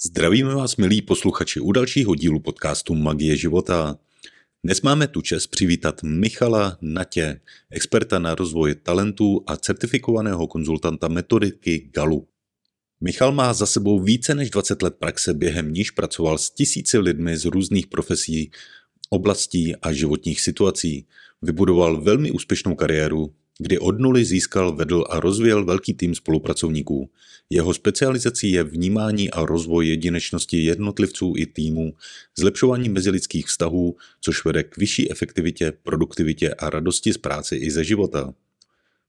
Zdravíme vás, milí posluchači, u dalšího dílu podcastu Magie života. Dnes máme tu čest přivítat Michala Natě, experta na rozvoj talentů a certifikovaného konzultanta metodiky Gallup. Michal má za sebou více než 20 let praxe, během níž pracoval s tisíci lidmi z různých profesí, oblastí a životních situací. Vybudoval velmi úspěšnou kariéru, kdy od nuly získal, vedl a rozvíjel velký tým spolupracovníků. Jeho specializací je vnímání a rozvoj jedinečnosti jednotlivců i týmů, zlepšování mezilidských vztahů, což vede k vyšší efektivitě, produktivitě a radosti z práce i ze života.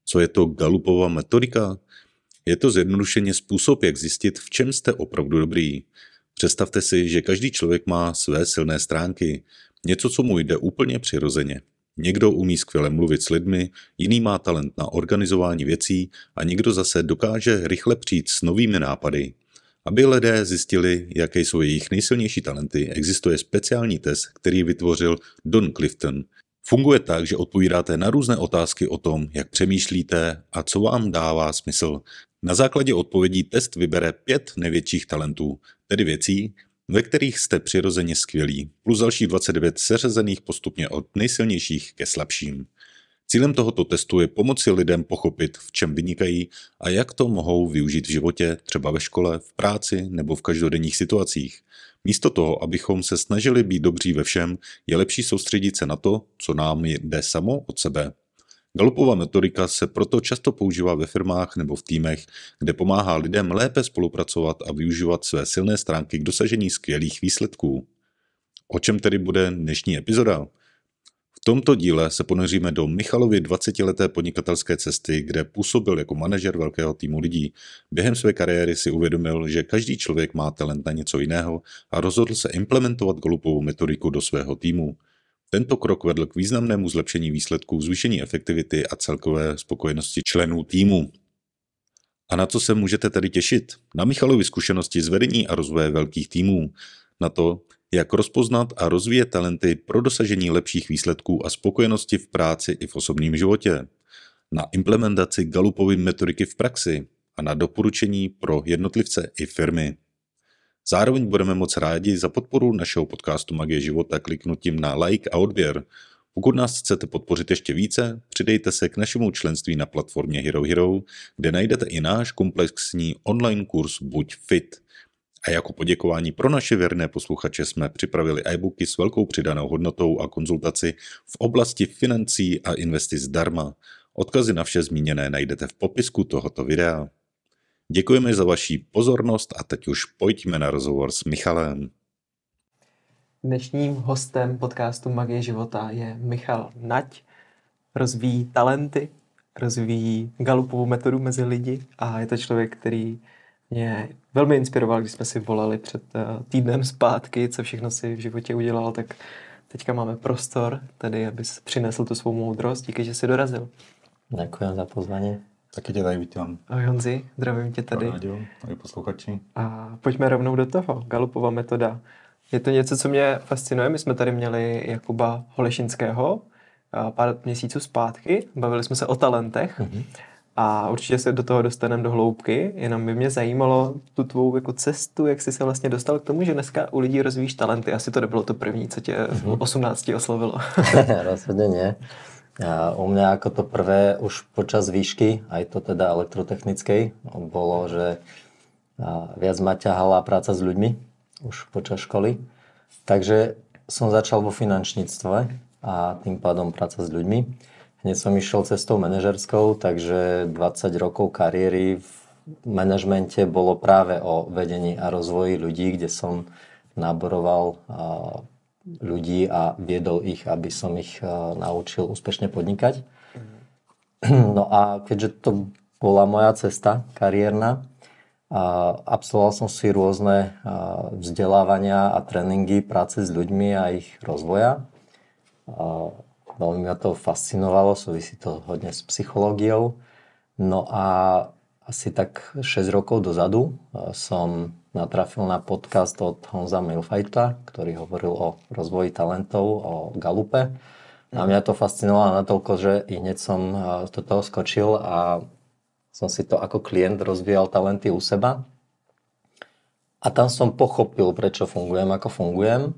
Co je to Gallupova metodika? Je to zjednodušeně způsob, jak zjistit, v čem jste opravdu dobrý. Představte si, že každý člověk má své silné stránky, něco, co mu jde úplně přirozeně. Někdo umí skvěle mluvit s lidmi, jiný má talent na organizování věcí a někdo zase dokáže rychle přijít s novými nápady. Aby lidé zjistili, jaké jsou jejich nejsilnější talenty, existuje speciální test, který vytvořil Don Clifton. Funguje tak, že odpovídáte na různé otázky o tom, jak přemýšlíte a co vám dává smysl. Na základě odpovědí test vybere 5 největších talentů, tedy věcí, ve kterých jste přirozeně skvělí, plus dalších 29 seřazených postupně od nejsilnějších ke slabším. Cílem tohoto testu je pomoci lidem pochopit, v čem vynikají a jak to mohou využít v životě, třeba ve škole, v práci nebo v každodenních situacích. Místo toho, abychom se snažili být dobří ve všem, je lepší soustředit se na to, co nám jde samo od sebe. Gallupova metodika se proto často používá ve firmách nebo v týmech, kde pomáhá lidem lépe spolupracovat a využívat své silné stránky k dosažení skvělých výsledků. O čem tedy bude dnešní epizoda? V tomto díle se ponoříme do Michalovy 20leté podnikatelské cesty, kde působil jako manažer velkého týmu lidí. Během své kariéry si uvědomil, že každý člověk má talent na něco jiného a rozhodl se implementovat Gallupovu metodiku do svého týmu. Tento krok vedl k významnému zlepšení výsledků, zvýšení efektivity a celkové spokojenosti členů týmu. A na co se můžete tedy těšit? Na Michalovy zkušenosti z vedení a rozvoje velkých týmů, na to, jak rozpoznat a rozvíjet talenty pro dosažení lepších výsledků a spokojenosti v práci i v osobním životě, na implementaci Gallupovy metodiky v praxi a na doporučení pro jednotlivce i firmy. Zároveň budeme moc rádi za podporu našeho podcastu Magie života kliknutím na like a odběr. Pokud nás chcete podpořit ještě více, přidejte se k našemu členství na platformě Hero Hero, kde najdete i náš komplexní online kurz Buď fit. A jako poděkování pro naše věrné posluchače jsme připravili e-booky s velkou přidanou hodnotou a konzultaci v oblasti financí a investic zdarma. Odkazy na vše zmíněné najdete v popisku tohoto videa. Děkujeme za vaši pozornost a teď už pojďme na rozhovor s Michalem. Dnešním hostem podcastu Magie života je Michal Nať. Rozvíjí talenty, rozvíjí Gallupovu metodu mezi lidi a je to člověk, který mě velmi inspiroval, když jsme si volali před týdnem zpátky, co všechno si v životě udělal, tak teďka máme prostor tady, abys přinesl tu svou moudrost. Díky, že jsi dorazil. Děkuji za pozvání. Taky tě tady vítám. Ahoj Honzi, zdravím tě tady. Ahoj posluchači. A pojďme rovnou do toho. Gallupova metoda. Je to něco, co mě fascinuje. My jsme tady měli Jakuba Holešinského pár měsíců zpátky. Bavili jsme se o talentech. A určitě se do toho dostaneme do hloubky. Jenom by mě zajímalo tu tvou jako cestu, jak jsi se vlastně dostal k tomu, že dneska u lidí rozvíjíš talenty. Asi to nebylo to první, co tě v 18 oslovilo. Rozhodne nie. U mňa ako to prvé už počas výšky, aj to teda elektrotechnickej, bolo, že viac ma ťahala práca s ľuďmi už počas školy. Takže som začal vo finančníctve a tým pádom práca s ľuďmi. Hneď som išiel cestou manažerskou, takže 20 rokov kariéry v manažmente bolo práve o vedení a rozvoji ľudí, kde som naboroval ľudí a viedol ich, aby som ich naučil úspešne podnikať. No a keďže to bola moja cesta kariérna, absolvoval som si rôzne vzdelávania a tréningy práce s ľuďmi a ich rozvoja. Veľmi ma to fascinovalo, súvisí to hodne s psychológiou. No a asi tak 6 rokov dozadu som natrafil na podcast od Honza Milfajta, ktorý hovoril o rozvoji talentov, o Gallupe. A mňa to fascinovalo natoľko, že i hneď som do toho skočil a som si to ako klient rozvíjal talenty u seba. A tam som pochopil, prečo fungujem, ako fungujem.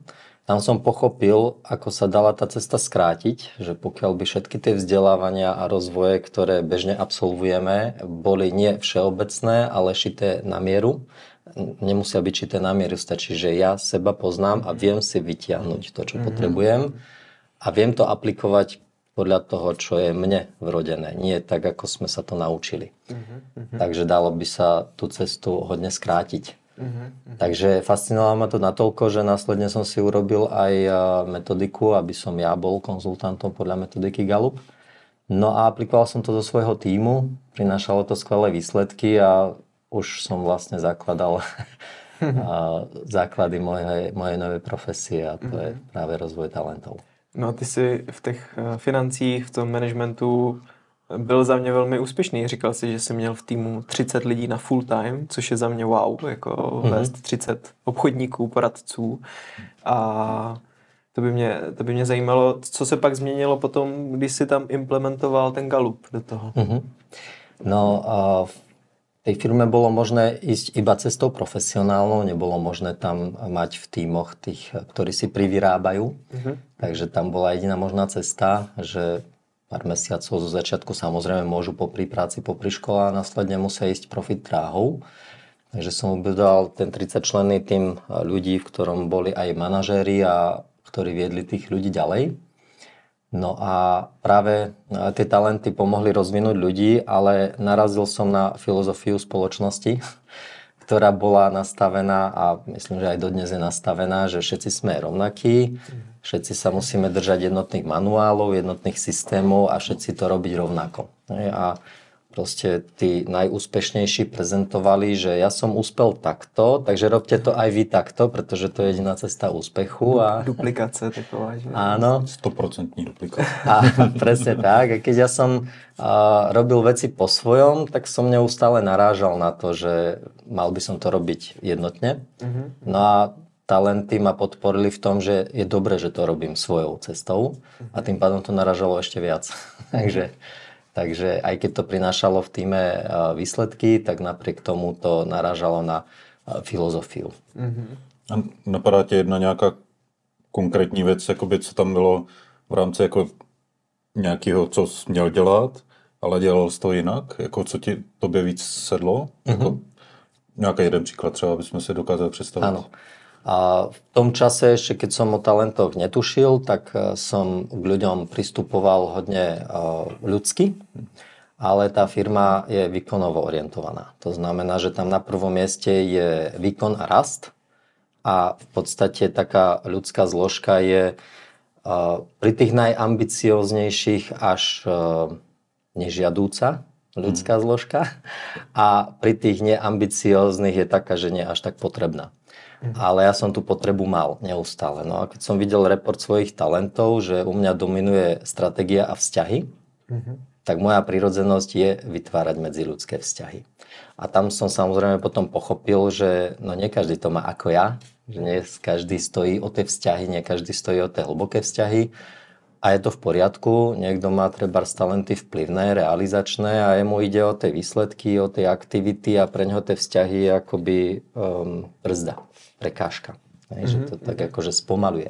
Tam som pochopil, ako sa dala tá cesta skrátiť, že pokiaľ by všetky tie vzdelávania a rozvoje, ktoré bežne absolvujeme, boli nie všeobecné, ale šité na mieru. Nemusia byť šité na mieru, stačí, že ja seba poznám a viem si vytiahnuť to, čo potrebujem a viem to aplikovať podľa toho, čo je mne vrodené. Nie tak, ako sme sa to naučili. Takže dalo by sa tú cestu hodne skrátiť. Takže fascinovalo ma to natoľko, že následne som si urobil aj metodiku, aby som ja bol konzultantom podľa metodiky Gallup. No a aplikoval som to do svojho tímu, prinášalo to skvelé výsledky a už som vlastne zakladal základy mojej novej profesie a to je práve rozvoj talentov. No a ty si v těch financích, v tom managementu byl za mě velmi úspěšný. Říkal si, že jsi měl v týmu 30 lidí na full time, což je za mě wow, jako vést 30 obchodníků, poradců. A to by mě zajímalo, co se pak změnilo potom, když si tam implementoval ten Gallup do toho. No v tej firme bolo možné ísť iba cestou profesionálnou, nebolo možné tam mať v tímoch tých, ktorí si privyrábajú. Takže tam bola jediná možná cesta, že pár mesiacov zo začiatku samozrejme môžu popri práci, popri škole a následne musia ísť profit dráhou. Takže som ubudoval ten 30-členný tím ľudí, v ktorom boli aj manažéri a ktorí viedli tých ľudí ďalej. No a práve tie talenty pomohli rozvinúť ľudí, ale narazil som na filozofiu spoločnosti, ktorá bola nastavená a myslím, že aj dodnes je nastavená, že všetci sme rovnakí, všetci sa musíme držať jednotných manuálov, jednotných systémov a všetci to robiť rovnako. A proste tí najúspešnejší prezentovali, že ja som úspel takto, takže robte to aj vy takto, pretože to je jediná cesta úspechu. A duplikace taková, že? Áno. 100% duplikace. A presne tak. A keď ja som robil veci po svojom, tak som neustále narážal na to, že mal by som to robiť jednotne. No a talenty ma podporili v tom, že je dobré, že to robím svojou cestou a tým pádom to narážalo ešte viac. Takže aj keď to prinášalo v tíme výsledky, tak napriek tomu to narážalo na filozofiu. A napadá tě jedna nějaká konkrétní věc, jakoby, co tam bylo v rámci jako nějakého, co jsi měl dělat, ale dělal jsi to jinak? Jako, co ti tobě víc sedlo? Jako, nějaký jeden příklad třeba, aby jsme si dokázali představit. Áno. A v tom čase, ešte keď som o talentoch netušil, tak som k ľuďom pristupoval hodne ľudsky, ale tá firma je výkonovo orientovaná. To znamená, že tam na prvom mieste je výkon a rast a v podstate taká ľudská zložka je pri tých najambicioznejších až nežiadúca ľudská zložka a pri tých neambicióznych je taká, že nie až tak potrebná. Ale ja som tú potrebu mal neustále. No a keď som videl report svojich talentov, že u mňa dominuje stratégia a vzťahy, tak moja prirodzenosť je vytvárať medziľudské vzťahy. A tam som samozrejme potom pochopil, že no nie každý to má ako ja, že nie každý stojí o tie vzťahy, nie každý stojí o tie hlboké vzťahy. A je to v poriadku, niekto má trebárs talenty vplyvné, realizačné a jemu ide o tie výsledky, o tie aktivity a pre ňoho tie vzťahy je akoby brzda, prekážka. Že to tak akože spomaluje.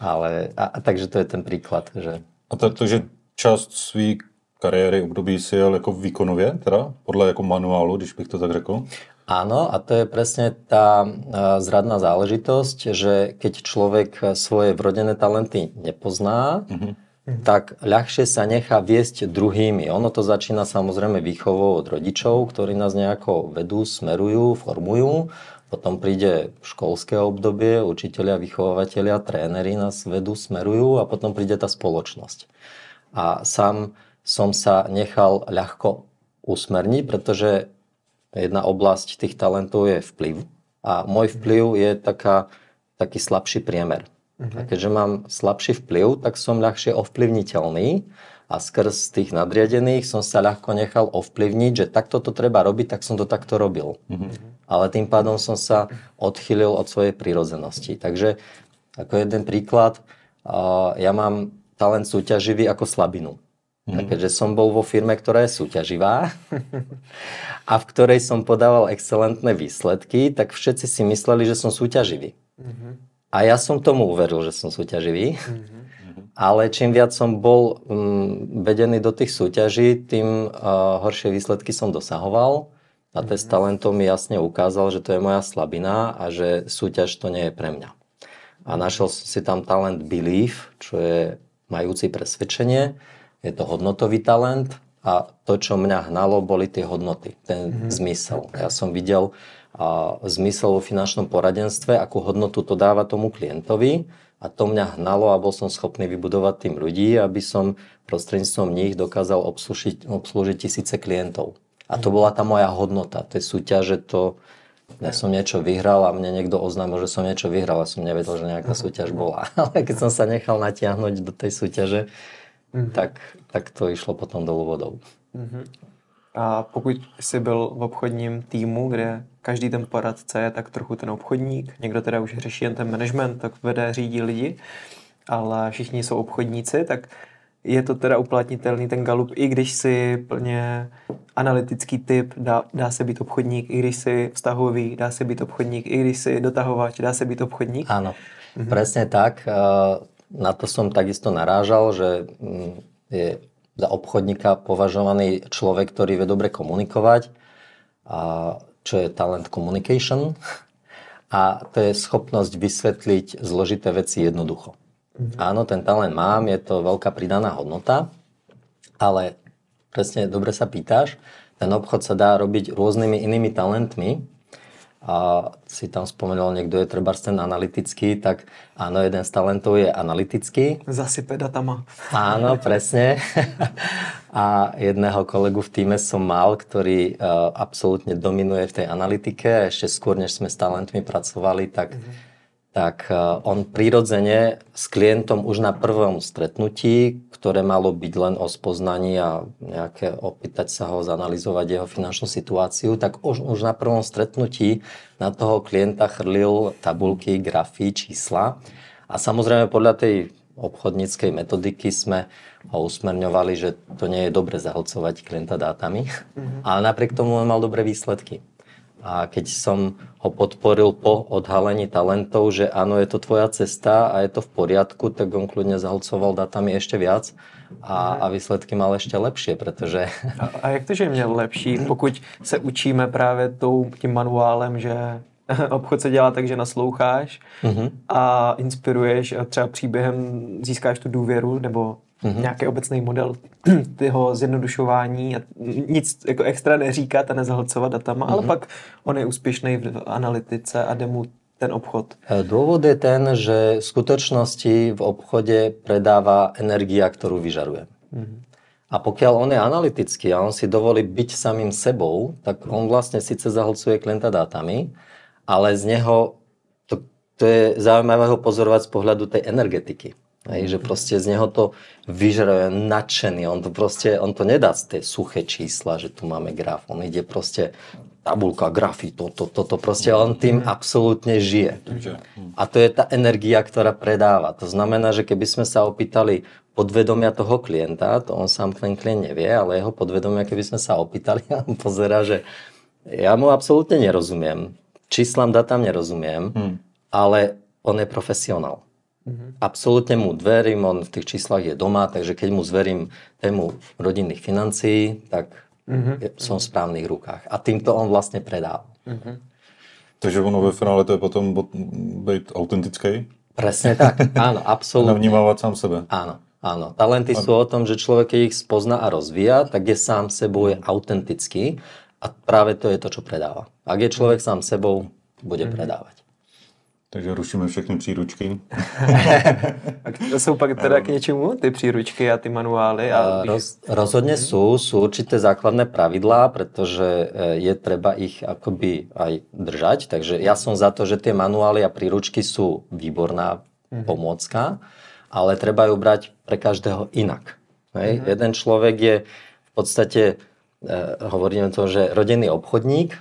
Ale, takže to je ten príklad. Že... A takže část svý kariéry období si jel jako výkonově, teda podle jako manuálu, když bych to tak řekl? Áno, a to je presne tá zradná záležitosť, že keď človek svoje vrodené talenty nepozná, tak ľahšie sa nechá viesť druhými. Ono to začína samozrejme výchovou od rodičov, ktorí nás nejako vedú, smerujú, formujú. Potom príde školské obdobie, učitelia, vychovávateľia, tréneri nás vedú, smerujú a potom príde tá spoločnosť. A sám som sa nechal ľahko usmerniť, pretože jedna oblasť tých talentov je vplyv a môj vplyv je taký slabší priemer. A keďže mám slabší vplyv, tak som ľahšie ovplyvniteľný a skrz tých nadriadených som sa ľahko nechal ovplyvniť, že takto to treba robiť, tak som to takto robil. Ale tým pádom som sa odchýlil od svojej prirodzenosti. Takže ako jeden príklad, ja mám talent súťaživý ako slabinu. A keďže som bol vo firme, ktorá je súťaživá a v ktorej som podával excelentné výsledky, tak všetci si mysleli, že som súťaživý. A ja som tomu uveril, že som súťaživý. Ale čím viac som bol vedený do tých súťaží, tým horšie výsledky som dosahoval. A test talentov mi jasne ukázal, že to je moja slabina a že súťaž to nie je pre mňa. A našiel som si tam talent belief, čo je majúci presvedčenie. Je to hodnotový talent a to, čo mňa hnalo, boli tie hodnoty, ten zmysel. Ja som videl zmysel vo finančnom poradenstve, akú hodnotu to dáva tomu klientovi a to mňa hnalo a bol som schopný vybudovať tým ľudí, aby som prostredníctvom nich dokázal obslúžiť tisíce klientov. A to bola tá moja hodnota. Tej súťaže to... Ja som niečo vyhral a mne niekto oznámil, že som niečo vyhral a som nevedel, že nejaká súťaž bola. Ale keď som sa nechal natiahnuť do tej súťaže, tak to išlo potom dolů vodou. A pokud jsi byl v obchodním týmu, kde každý ten poradce je tak trochu ten obchodník, někdo teda už řeší jen ten management, tak vede, řídí lidi, ale všichni jsou obchodníci, tak je to teda uplatnitelný ten Gallup, i když si plně analytický typ, dá se být obchodník, i když si vztahový, dá se být obchodník, i když si dotahovač, dá se být obchodník? Áno, presne tak. Na to som takisto narážal, že je za obchodníka považovaný človek, ktorý vie dobre komunikovať, čo je talent communication. A to je schopnosť vysvetliť zložité veci jednoducho. Áno, ten talent mám, je to veľká pridaná hodnota, ale presne dobre sa pýtaš, ten obchod sa dá robiť rôznymi inými talentmi. A si tam spomenul, niekto je trebárs ten analytický, tak áno, jeden z talentov je analytický. Zasype datama. Áno, presne. A jedného kolegu v týme som mal, ktorý absolútne dominuje v tej analytike a ešte skôr, než sme s talentmi pracovali, tak on prirodzene s klientom už na prvom stretnutí, ktoré malo byť len o spoznaní a nejaké opýtať sa ho, zanalyzovať jeho finančnú situáciu, tak už na prvom stretnutí na toho klienta chrlil tabuľky, grafy, čísla. A samozrejme podľa tej obchodníckej metodiky sme ho usmerňovali, že to nie je dobre zahlcovať klienta dátami, ale napriek tomu on mal dobré výsledky. A keď som ho podporil po odhalení talentov, že áno, je to tvoja cesta a je to v poriadku, tak on kľudne zahlcoval datami ešte viac a výsledky mal ešte lepšie, protože... A jak to, že měl lepší, pokud se učíme právě tím manuálem, že obchod se dělá tak, že nasloucháš a inspiruješ a třeba příběhem získáš tu důvěru nebo nějaký obecný model toho zjednodušování a nic jako extra neříkat a nezahlcovat datama, ale pak on je úspěšný v analytice a jde mu ten obchod. Dôvod je ten, že v skutočnosti v obchode predáva energia, ktorú vyžaruje. A pokiaľ on je analytický a on si dovolí byť samým sebou, tak on vlastne síce zahlcuje klienta dátami, ale z neho, to je zaujímavé ho pozorovať z pohľadu tej energetiky. Hej, že proste z neho to vyžaruje, nadšený, on to nedá z tej suché čísla, že tu máme graf, on ide proste tabulka, grafy, toto proste on tým absolútne žije. A to je tá energia, ktorá predáva. To znamená, že keby sme sa opýtali podvedomia toho klienta, to on sám ten klient nevie, ale jeho podvedomia, keby sme sa opýtali, on pozerá, že ja mu absolútne nerozumiem, číslam, datám nerozumiem, ale on je profesionál. Absolútne mu verím, on v tých číslach je doma, takže keď mu zverím tému rodinných financií, tak som v správnych rukách. A týmto on vlastne predáva. Takže ono ve finále to je potom být autentický? Presne tak, áno, absolútne. Navnímávať sám sebe. Áno. Talenty sú o tom, že človek, keď ich spozná a rozvíja, tak je sám sebou, je autentický a práve to je to, čo predáva. Ak je človek sám sebou, bude predávať. Takže rušíme všechny příručky. A jsou pak teda k něčemu ty příručky a ty manuály? Rozhodne sú určité základné pravidlá, pretože je treba ich akoby aj držať. Takže ja som za to, že tie manuály a príručky sú výborná pomôcka, ale treba ju brať pre každého inak. Hej? Jeden človek je v podstate, hovoríme to, že rodinný obchodník,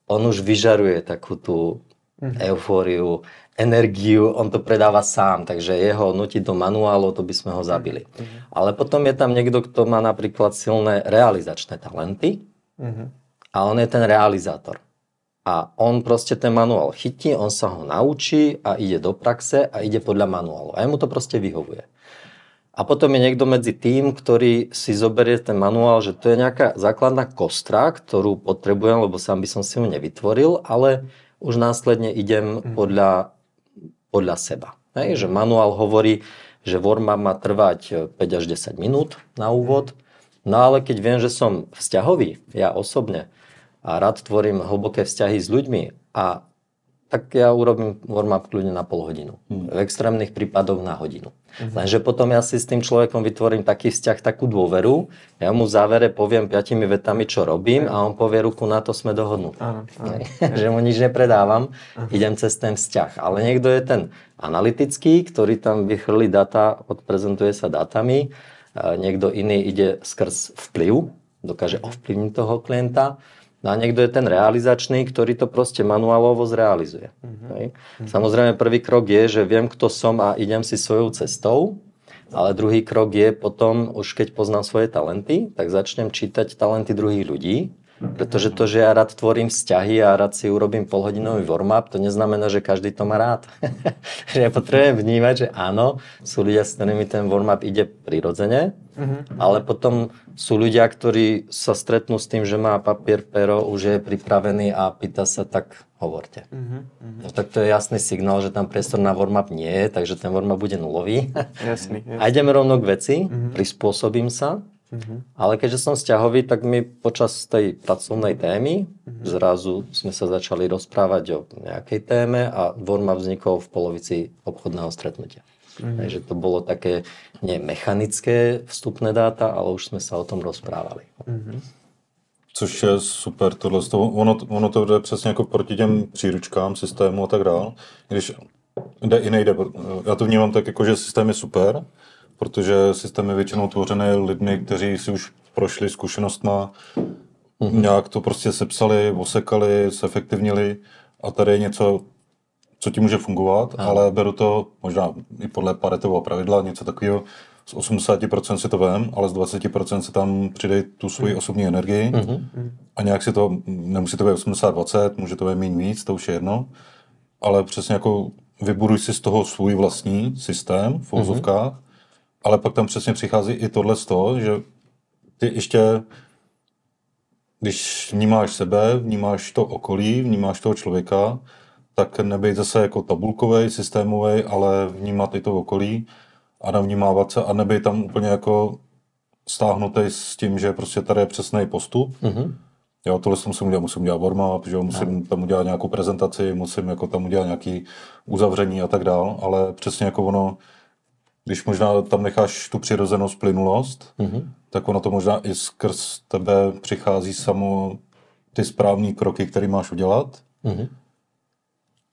on už vyžaruje takú tú eufóriu, energiu, on to predáva sám, takže jeho nutiť do manuálu, to by sme ho zabili. Ale potom je tam niekto, kto má napríklad silné realizačné talenty a on je ten realizátor. A on proste ten manuál chytí, on sa ho naučí a ide do praxe a ide podľa manuálu. A jemu to proste vyhovuje. A potom je niekto medzi tým, ktorý si zoberie ten manuál, že to je nejaká základná kostra, ktorú potrebujem, lebo sám by som si ju nevytvoril, ale už následne idem podľa seba. Hej, že manuál hovorí, že warm-up má trvať 5 až 10 minút na úvod, no ale keď viem, že som vzťahový, ja osobne, a rád tvorím hlboké vzťahy s ľuďmi, a tak ja urobím warm-up kľudne na pol hodinu. V extrémnych prípadoch na hodinu. Lenže potom ja si s tým človekom vytvorím taký vzťah, takú dôveru, ja mu v závere poviem 5 vetami, čo robím, a on povie, ruku na to, sme dohodnutí. Že mu nič nepredávam, idem cez ten vzťah. Ale niekto je ten analytický, ktorý tam vychrlí data, odprezentuje sa datami, niekto iný ide skrz vplyv, dokáže ovplyvniť toho klienta. No a niekto je ten realizačný, ktorý to proste manuálovo zrealizuje. Samozrejme, prvý krok je, že viem, kto som a idem si svojou cestou, ale druhý krok je potom, už keď poznám svoje talenty, tak začnem čítať talenty druhých ľudí, pretože to, že ja rád tvorím vzťahy a rád si urobím polhodinový warm-up, to neznamená, že každý to má rád. Že ja potrebujem vnímať, že áno, sú ľudia, s ktorými ten warm-up ide prirodzene, ale potom sú ľudia, ktorí sa stretnú s tým, že má papier, pero, už je pripravený a pýta sa, tak hovorte. No, tak to je jasný signál, že tam priestor na warm-up nie je, takže ten warm-up bude nulový. Jasný. A ideme rovno k veci, prispôsobím sa. Ale keďže som vzťahový, tak my počas tej pracovnej témy zrazu sme sa začali rozprávať o nejakej téme a warm-up vznikol v polovici obchodného stretnutia. Takže to bolo také nemechanické vstupné dáta, ale už sme sa o tom rozprávali. Což je super tohle. Ono to jde přesně jako proti těm příručkám, systému a tak dále. Když jde i nejde. Já to vnímám tak, jako, že systém je super, protože systém je většinou tvořený lidmi, kteří si už prošli zkušenostma, nějak to prostě sepsali, osekali, zefektivnili a tady je něco, co ti může fungovat, ale beru to možná i podle Paretového pravidla, něco takového, z 80% si to vem, ale z 20% si tam přidej tu svoji osobní energii a nějak si to, nemusí to být 80-20, může to být méně víc, to už je jedno, ale přesně jako vybuduj si z toho svůj vlastní systém v uvozovkách, ale pak tam přesně přichází i tohle z toho, že ty ještě, když vnímáš sebe, vnímáš to okolí, vnímáš toho člověka, tak nebejt zase jako tabulkovej, systémovej, ale vnímat i to okolí a navnímávat se a nebejt tam úplně jako stáhnutý s tím, že prostě tady je přesný postup. Jo, tohle musím dělat warm-up, že musím tam udělat nějakou prezentaci, musím jako tam udělat nějaký uzavření a tak dál, ale přesně jako ono, když možná tam necháš tu přirozenost, plynulost, tak ono to možná i skrz tebe přichází samo ty správné kroky, které máš udělat.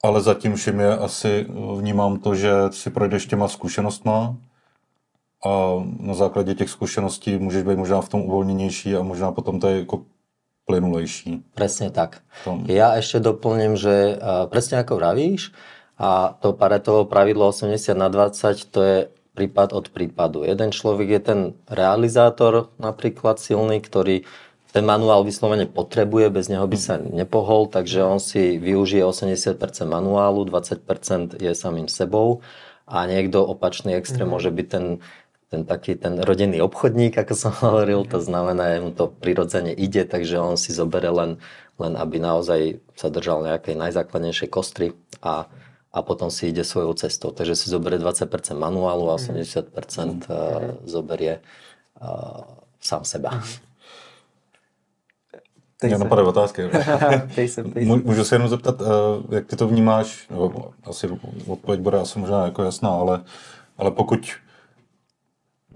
Ale zatím všem je asi, vnímám to, že si projdeš těma zkušenostma a na základě těch zkušeností můžeš být možná v tom uvolněnější a možná potom to je jako plynulejší. Presne tak. Ja ešte doplním, že presne ako vravíš, a to Paretovo pravidlo 80/20 to je prípad od prípadu. Jeden človek je ten realizátor napríklad silný, ktorý ten manuál vyslovene potrebuje, bez neho by sa nepohol, takže on si využije 80% manuálu, 20% je samým sebou a niekto opačný extrém môže byť ten rodený obchodník, ako som hovoril, to znamená, že mu to prirodzene ide, takže on si zobere len aby naozaj sa držal nejakej najzákladnejšej kostry a potom si ide svojou cestou. Takže si zoberie 20% manuálu a 80% zoberie sám seba. Mě napadají otázky. Můžu se jenom zeptat, jak ty to vnímáš, asi odpověď bude asi možná jako jasná, ale pokud,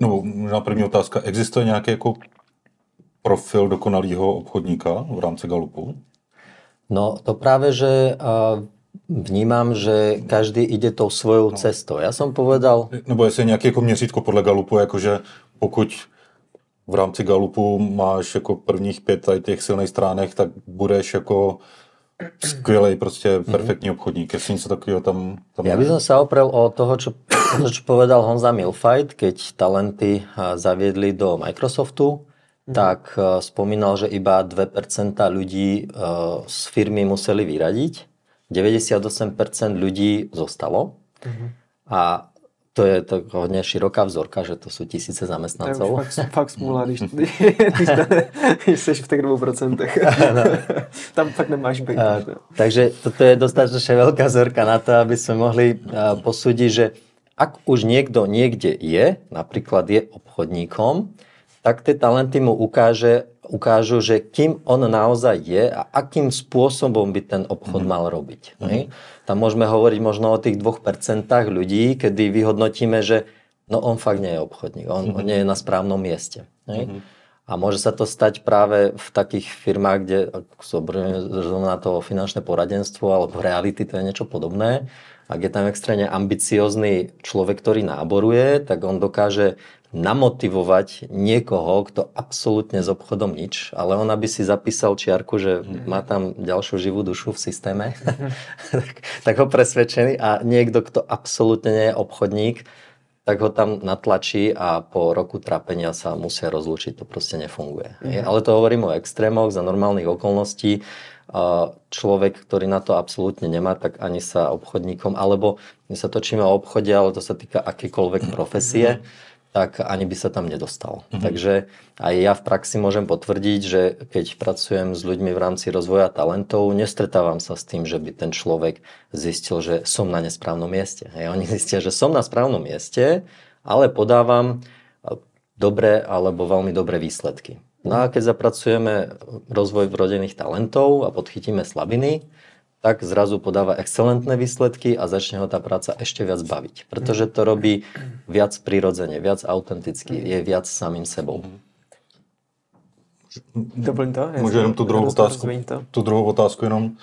no možná první otázka, existuje nějaký jako profil dokonalého obchodníka v rámci Galupu? No to práve, že vnímám, že každý ide tou svojou cestou. Ja som povedal... Nebo jestli je nějaké jako měřítko podle Galupu, jakože pokud v rámci Galupu máš jako prvních 5 těch silných stránek, tak budeš jako skvělej, prostě perfektní obchodník. Jestli něco takového tam Ja by som sa oprel o toho, čo povedal Honza Milfajt, keď talenty zaviedli do Microsoftu, tak spomínal, že iba 2% ľudí z firmy museli vyradiť, 98% ľudí zostalo a to je tak hodne široká vzorka, že to sú tisíce zamestnancov. To je už fakt smůla, když jsi v těch 2%. Tam fakt nemáš být. Takže toto je dostatočne veľká vzorka na to, aby sme mohli posúdiť, že ak už niekto niekde je, napríklad je obchodníkom, tak tie talenty mu ukážu, že kým on naozaj je a akým spôsobom by ten obchod mal robiť. Tam môžeme hovoriť možno o tých 2% ľudí, kedy vyhodnotíme, že no on fakt nie je obchodník, on nie je na správnom mieste. A môže sa to stať práve v takých firmách, kde zrovna to finančné poradenstvo alebo reality, to je niečo podobné. Ak je tam extrémne ambiciózny človek, ktorý náboruje, tak on dokáže namotivovať niekoho, kto absolútne s obchodom nič, ale on aby si zapísal čiarku, že má tam ďalšiu živú dušu v systéme, tak ho presvedčený a niekto, kto absolútne nie je obchodník, tak ho tam natlačí a po roku trápenia sa musia rozlúčiť. To proste nefunguje. Ale to hovorím o extrémoch za normálnych okolností. Človek, ktorý na to absolútne nemá, tak ani sa obchodníkom, alebo my sa točíme o obchode, ale to sa týka akýkoľvek profesie, tak ani by sa tam nedostal. Takže aj ja v praxi môžem potvrdiť, že keď pracujem s ľuďmi v rámci rozvoja talentov, nestretávam sa s tým, že by ten človek zistil, že som na nesprávnom mieste. Oni zistia, že som na správnom mieste, ale podávam dobré alebo veľmi dobré výsledky. No a keď zapracujeme rozvoj vrodených talentov a podchytíme slabiny, tak zrazu podáva excelentné výsledky a začne ho tá práca ešte viac baviť. Pretože to robí viac prirodzene, viac autenticky, je viac samým sebou. Doplň to. Můžu jenom tu druhou otázku jenom.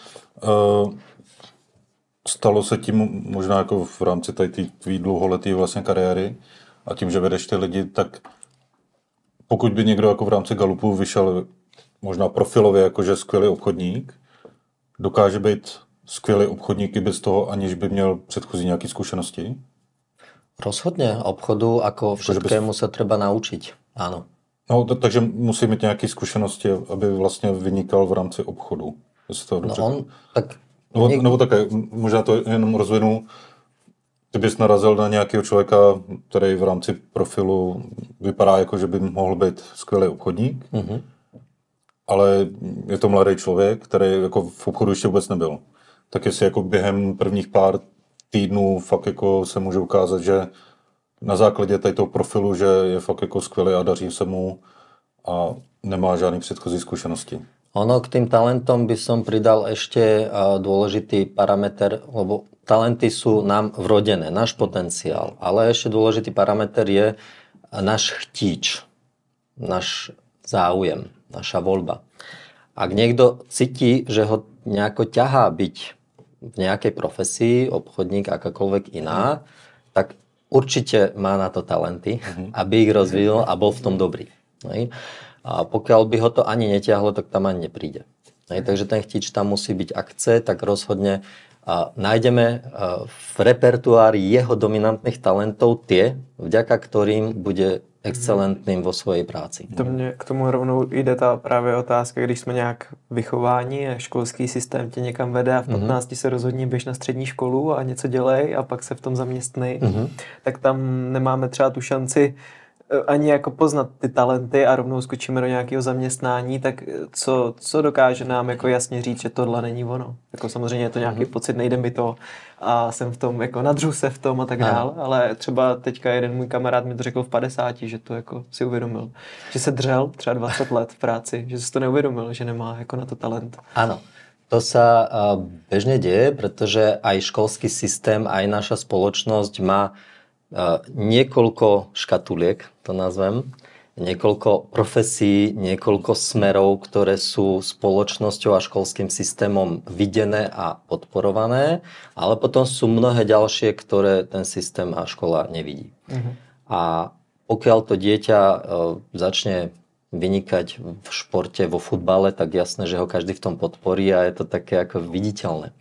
Stalo se tím možná jako v rámci tady tvý dlouholetý vlastně kariéry a tím, že vedeš ty lidi, tak pokud by někdo jako v rámci Galupu vyšel možná profilově jakože skvělý obchodník, dokáže být skvělý obchodník i bez toho, aniž by měl předchozí nějaké zkušenosti? Rozhodne. Obchodu ako všetkému sa treba naučiť. Áno. No, takže musí mít nějaké zkušenosti, aby vlastně vynikal v rámci obchodu. Nebo také, možná to jenom rozvinu, ty bys narazil na nějakého člověka, který v rámci profilu vypadá jako, že by mohl být skvělý obchodník, ale je to mladý člověk, který jako v obchodu ještě vůbec nebyl. Tak jestli jako během prvních pár týdnů fakt jako se může ukázat, že na základě tady toho profilu, že je fakt jako skvělý a daří se mu a nemá žádný předchozí zkušenosti. Ono k tým talentom by som pridal ešte dôležitý parameter, lebo talenty sú nám vrodené, náš potenciál, ale ešte dôležitý parameter je náš chtíč, náš záujem, naša voľba. Ak niekto cíti, že ho nejako ťahá byť v nejakej profesii, obchodník, akákoľvek iná, tak určite má na to talenty, aby ich rozvíjal a bol v tom dobrý. A pokiaľ by ho to ani netiahlo, tak tam ani nepríde. Takže ten chtíč tam musí byť, ak chce, tak rozhodne nájdeme v repertoári jeho dominantných talentov tie, vďaka ktorým bude excelentným vo svojej práci. K tomu rovnou jde ta právě otázka, když jsme nějak vychování a školský systém tě někam vede a v 15 se rozhodně běž na střední školu a něco dělej a pak se v tom zaměstnej, tak tam nemáme třeba tu šanci ani jako poznat ty talenty a rovnou skočíme do nějakého zaměstnání, tak co dokáže nám jako jasně říct, že tohle není ono. Jako samozřejmě je to nějaký pocit, nejde mi to a jsem v tom, jako nadřu se v tom a tak dál, ale třeba teďka jeden můj kamarád mi to řekl v 50, že to jako si uvědomil, že se dřel třeba 20 let v práci, že si to neuvědomil, že nemá jako na to talent. Áno. To sa bežne deje, pretože aj školský systém, aj naša spoločnosť má niekoľko škatuliek, to nazvem, niekoľko profesí, niekoľko smerov, ktoré sú spoločnosťou a školským systémom videné a podporované, ale potom sú mnohé ďalšie, ktoré ten systém a škola nevidí. A pokiaľ to dieťa začne vynikať v športe, vo futbale, tak jasné, že ho každý v tom podporí a je to také ako viditeľné.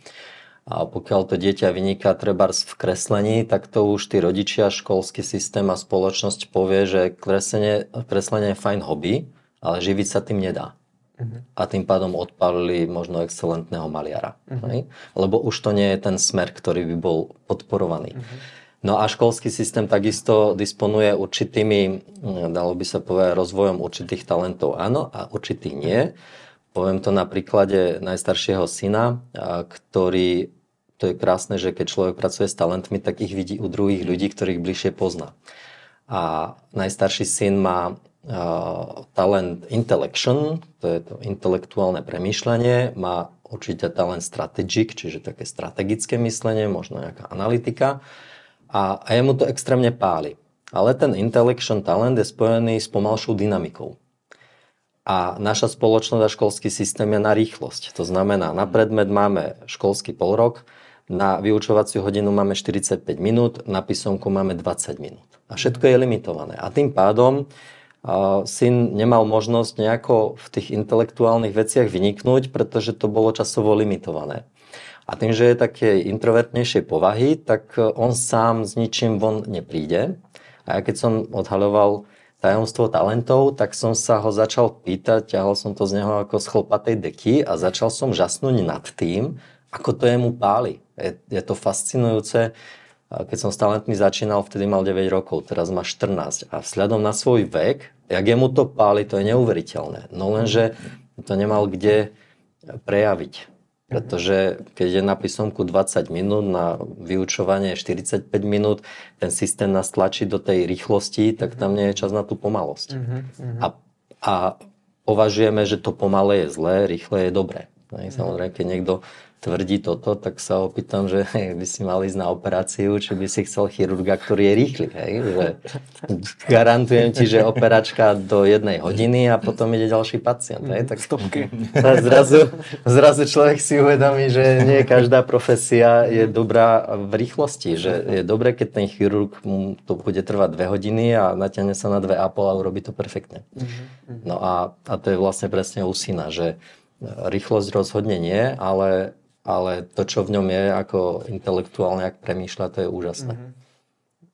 A pokiaľ to dieťa vyniká trebárs v kreslení, tak to už tí rodičia, školský systém a spoločnosť povie, že kreslenie je fajn hobby, ale živiť sa tým nedá. A tým pádom odpálili možno excelentného maliara. Lebo už to nie je ten smer, ktorý by bol podporovaný. No a školský systém takisto disponuje určitými, dalo by sa povedať, rozvojom určitých talentov áno a určitých nie. Poviem to na príklade najstaršieho syna, ktorý, to je krásne, že keď človek pracuje s talentmi, tak ich vidí u druhých ľudí, ktorých bližšie pozná. A najstarší syn má talent intellection, to je to intelektuálne premýšľanie, má určite talent strategic, čiže také strategické myslenie, možno nejaká analytika. A jemu to extrémne páli. Ale ten intellection talent je spojený s pomalšou dynamikou. A naša spoločnosť a školský systém je na rýchlosť. To znamená, na predmet máme školský polrok, na vyučovaciu hodinu máme 45 minút, na písomku máme 20 minút. A všetko je limitované. A tým pádom syn nemal možnosť nejako v tých intelektuálnych veciach vyniknúť, pretože to bolo časovo limitované. A tým, že je také introvertnejšej povahy, tak on sám s ničím von nepríde. A ja keď som odhaľoval tajomstvo talentov, tak som sa ho začal pýtať, ťahal som to z neho ako z chlpatej deky a začal som žasnúť nad tým, ako to jemu páli. Je to fascinujúce. Keď som s talentmi začínal, vtedy mal 9 rokov, teraz má 14. A vzhľadom na svoj vek, jak jemu to páli, to je neuveriteľné. No lenže to nemal kde prejaviť. Pretože keď je na písomku 20 minút, na vyučovanie 45 minút, ten systém nás tlačí do tej rýchlosti, tak tam nie je čas na tú pomalosť. A považujeme, že to pomalé je zlé, rýchle je dobré. Samozrejme, keď niekto tvrdí toto, tak sa opýtam, že by si mal ísť na operáciu, či by si chcel chirurga, ktorý je rýchly. Že garantujem ti, že operačka do 1 hodiny a potom ide ďalší pacient. Tak stopky. Zrazu človek si uvedomí, že nie každá profesia je dobrá v rýchlosti. Že je dobré, keď ten chirurg mu to bude trvať 2 hodiny a natiahne sa na 2,5 a urobí to perfektne. No a to je vlastne presne u syna, že rýchlosť rozhodne nie, ale to, čo v ňom je, ako intelektuálne, jak premýšľa, to je úžasné.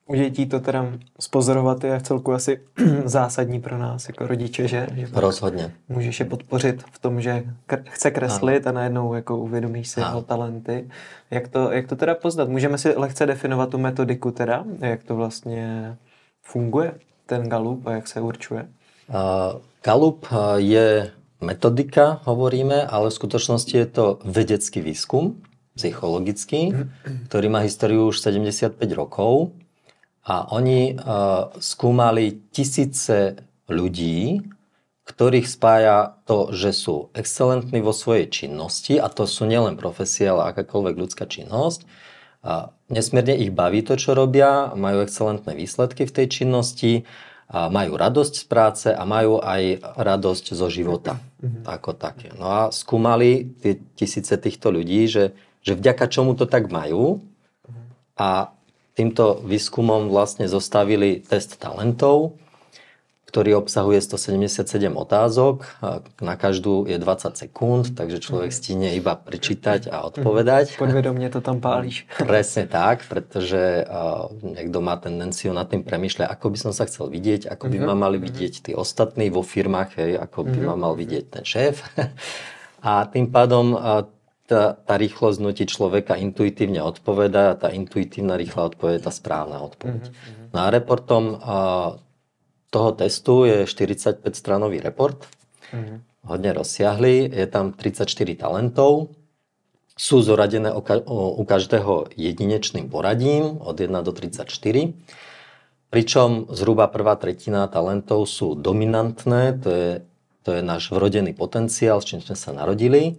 U dětí to teda spozorovat je v celku asi zásadní pro nás jako rodiče, že? Rozhodně. Můžeš je podpořit v tom, že chce kreslit a najednou jako uvědomíš si jeho talenty. Jak to teda poznat? Můžeme si lehce definovat tu metodiku teda? Jak to vlastně funguje, ten Gallup, a jak se určuje? Gallup je metodika, hovoríme, ale v skutočnosti je to vedecký výskum, psychologický, ktorý má históriu už 75 rokov a oni skúmali tisíce ľudí, ktorých spája to, že sú excelentní vo svojej činnosti, a to sú nielen profesie, ale akákoľvek ľudská činnosť. Nesmierne ich baví to, čo robia, majú excelentné výsledky v tej činnosti, a majú radosť z práce a majú aj radosť zo života. Ako také. No a skúmali tie tisíce týchto ľudí, že vďaka čomu to tak majú, a týmto výskumom vlastne zostavili test talentov, ktorý obsahuje 177 otázok. Na každú je 20 sekúnd, takže človek stihne iba prečítať a odpovedať. Podvedomne to tam pálíš. Presne tak, pretože niekto má tendenciu nad tým premýšľať, ako by som sa chcel vidieť, ako by ma mali vidieť tí ostatní vo firmách, ako by ma mal vidieť ten šéf. A tým pádom tá rýchlosť nutí človeka intuitívne odpovedať a tá intuitívna rýchla odpoveď je tá správna odpoveď. No a reportom toho testu je 45-stranový report. Hodne rozsiahly. Je tam 34 talentov. Sú zoradené u každého jedinečným poradím od 1 do 34. Pričom zhruba prvá tretina talentov sú dominantné. To je náš vrodený potenciál, s čím sme sa narodili.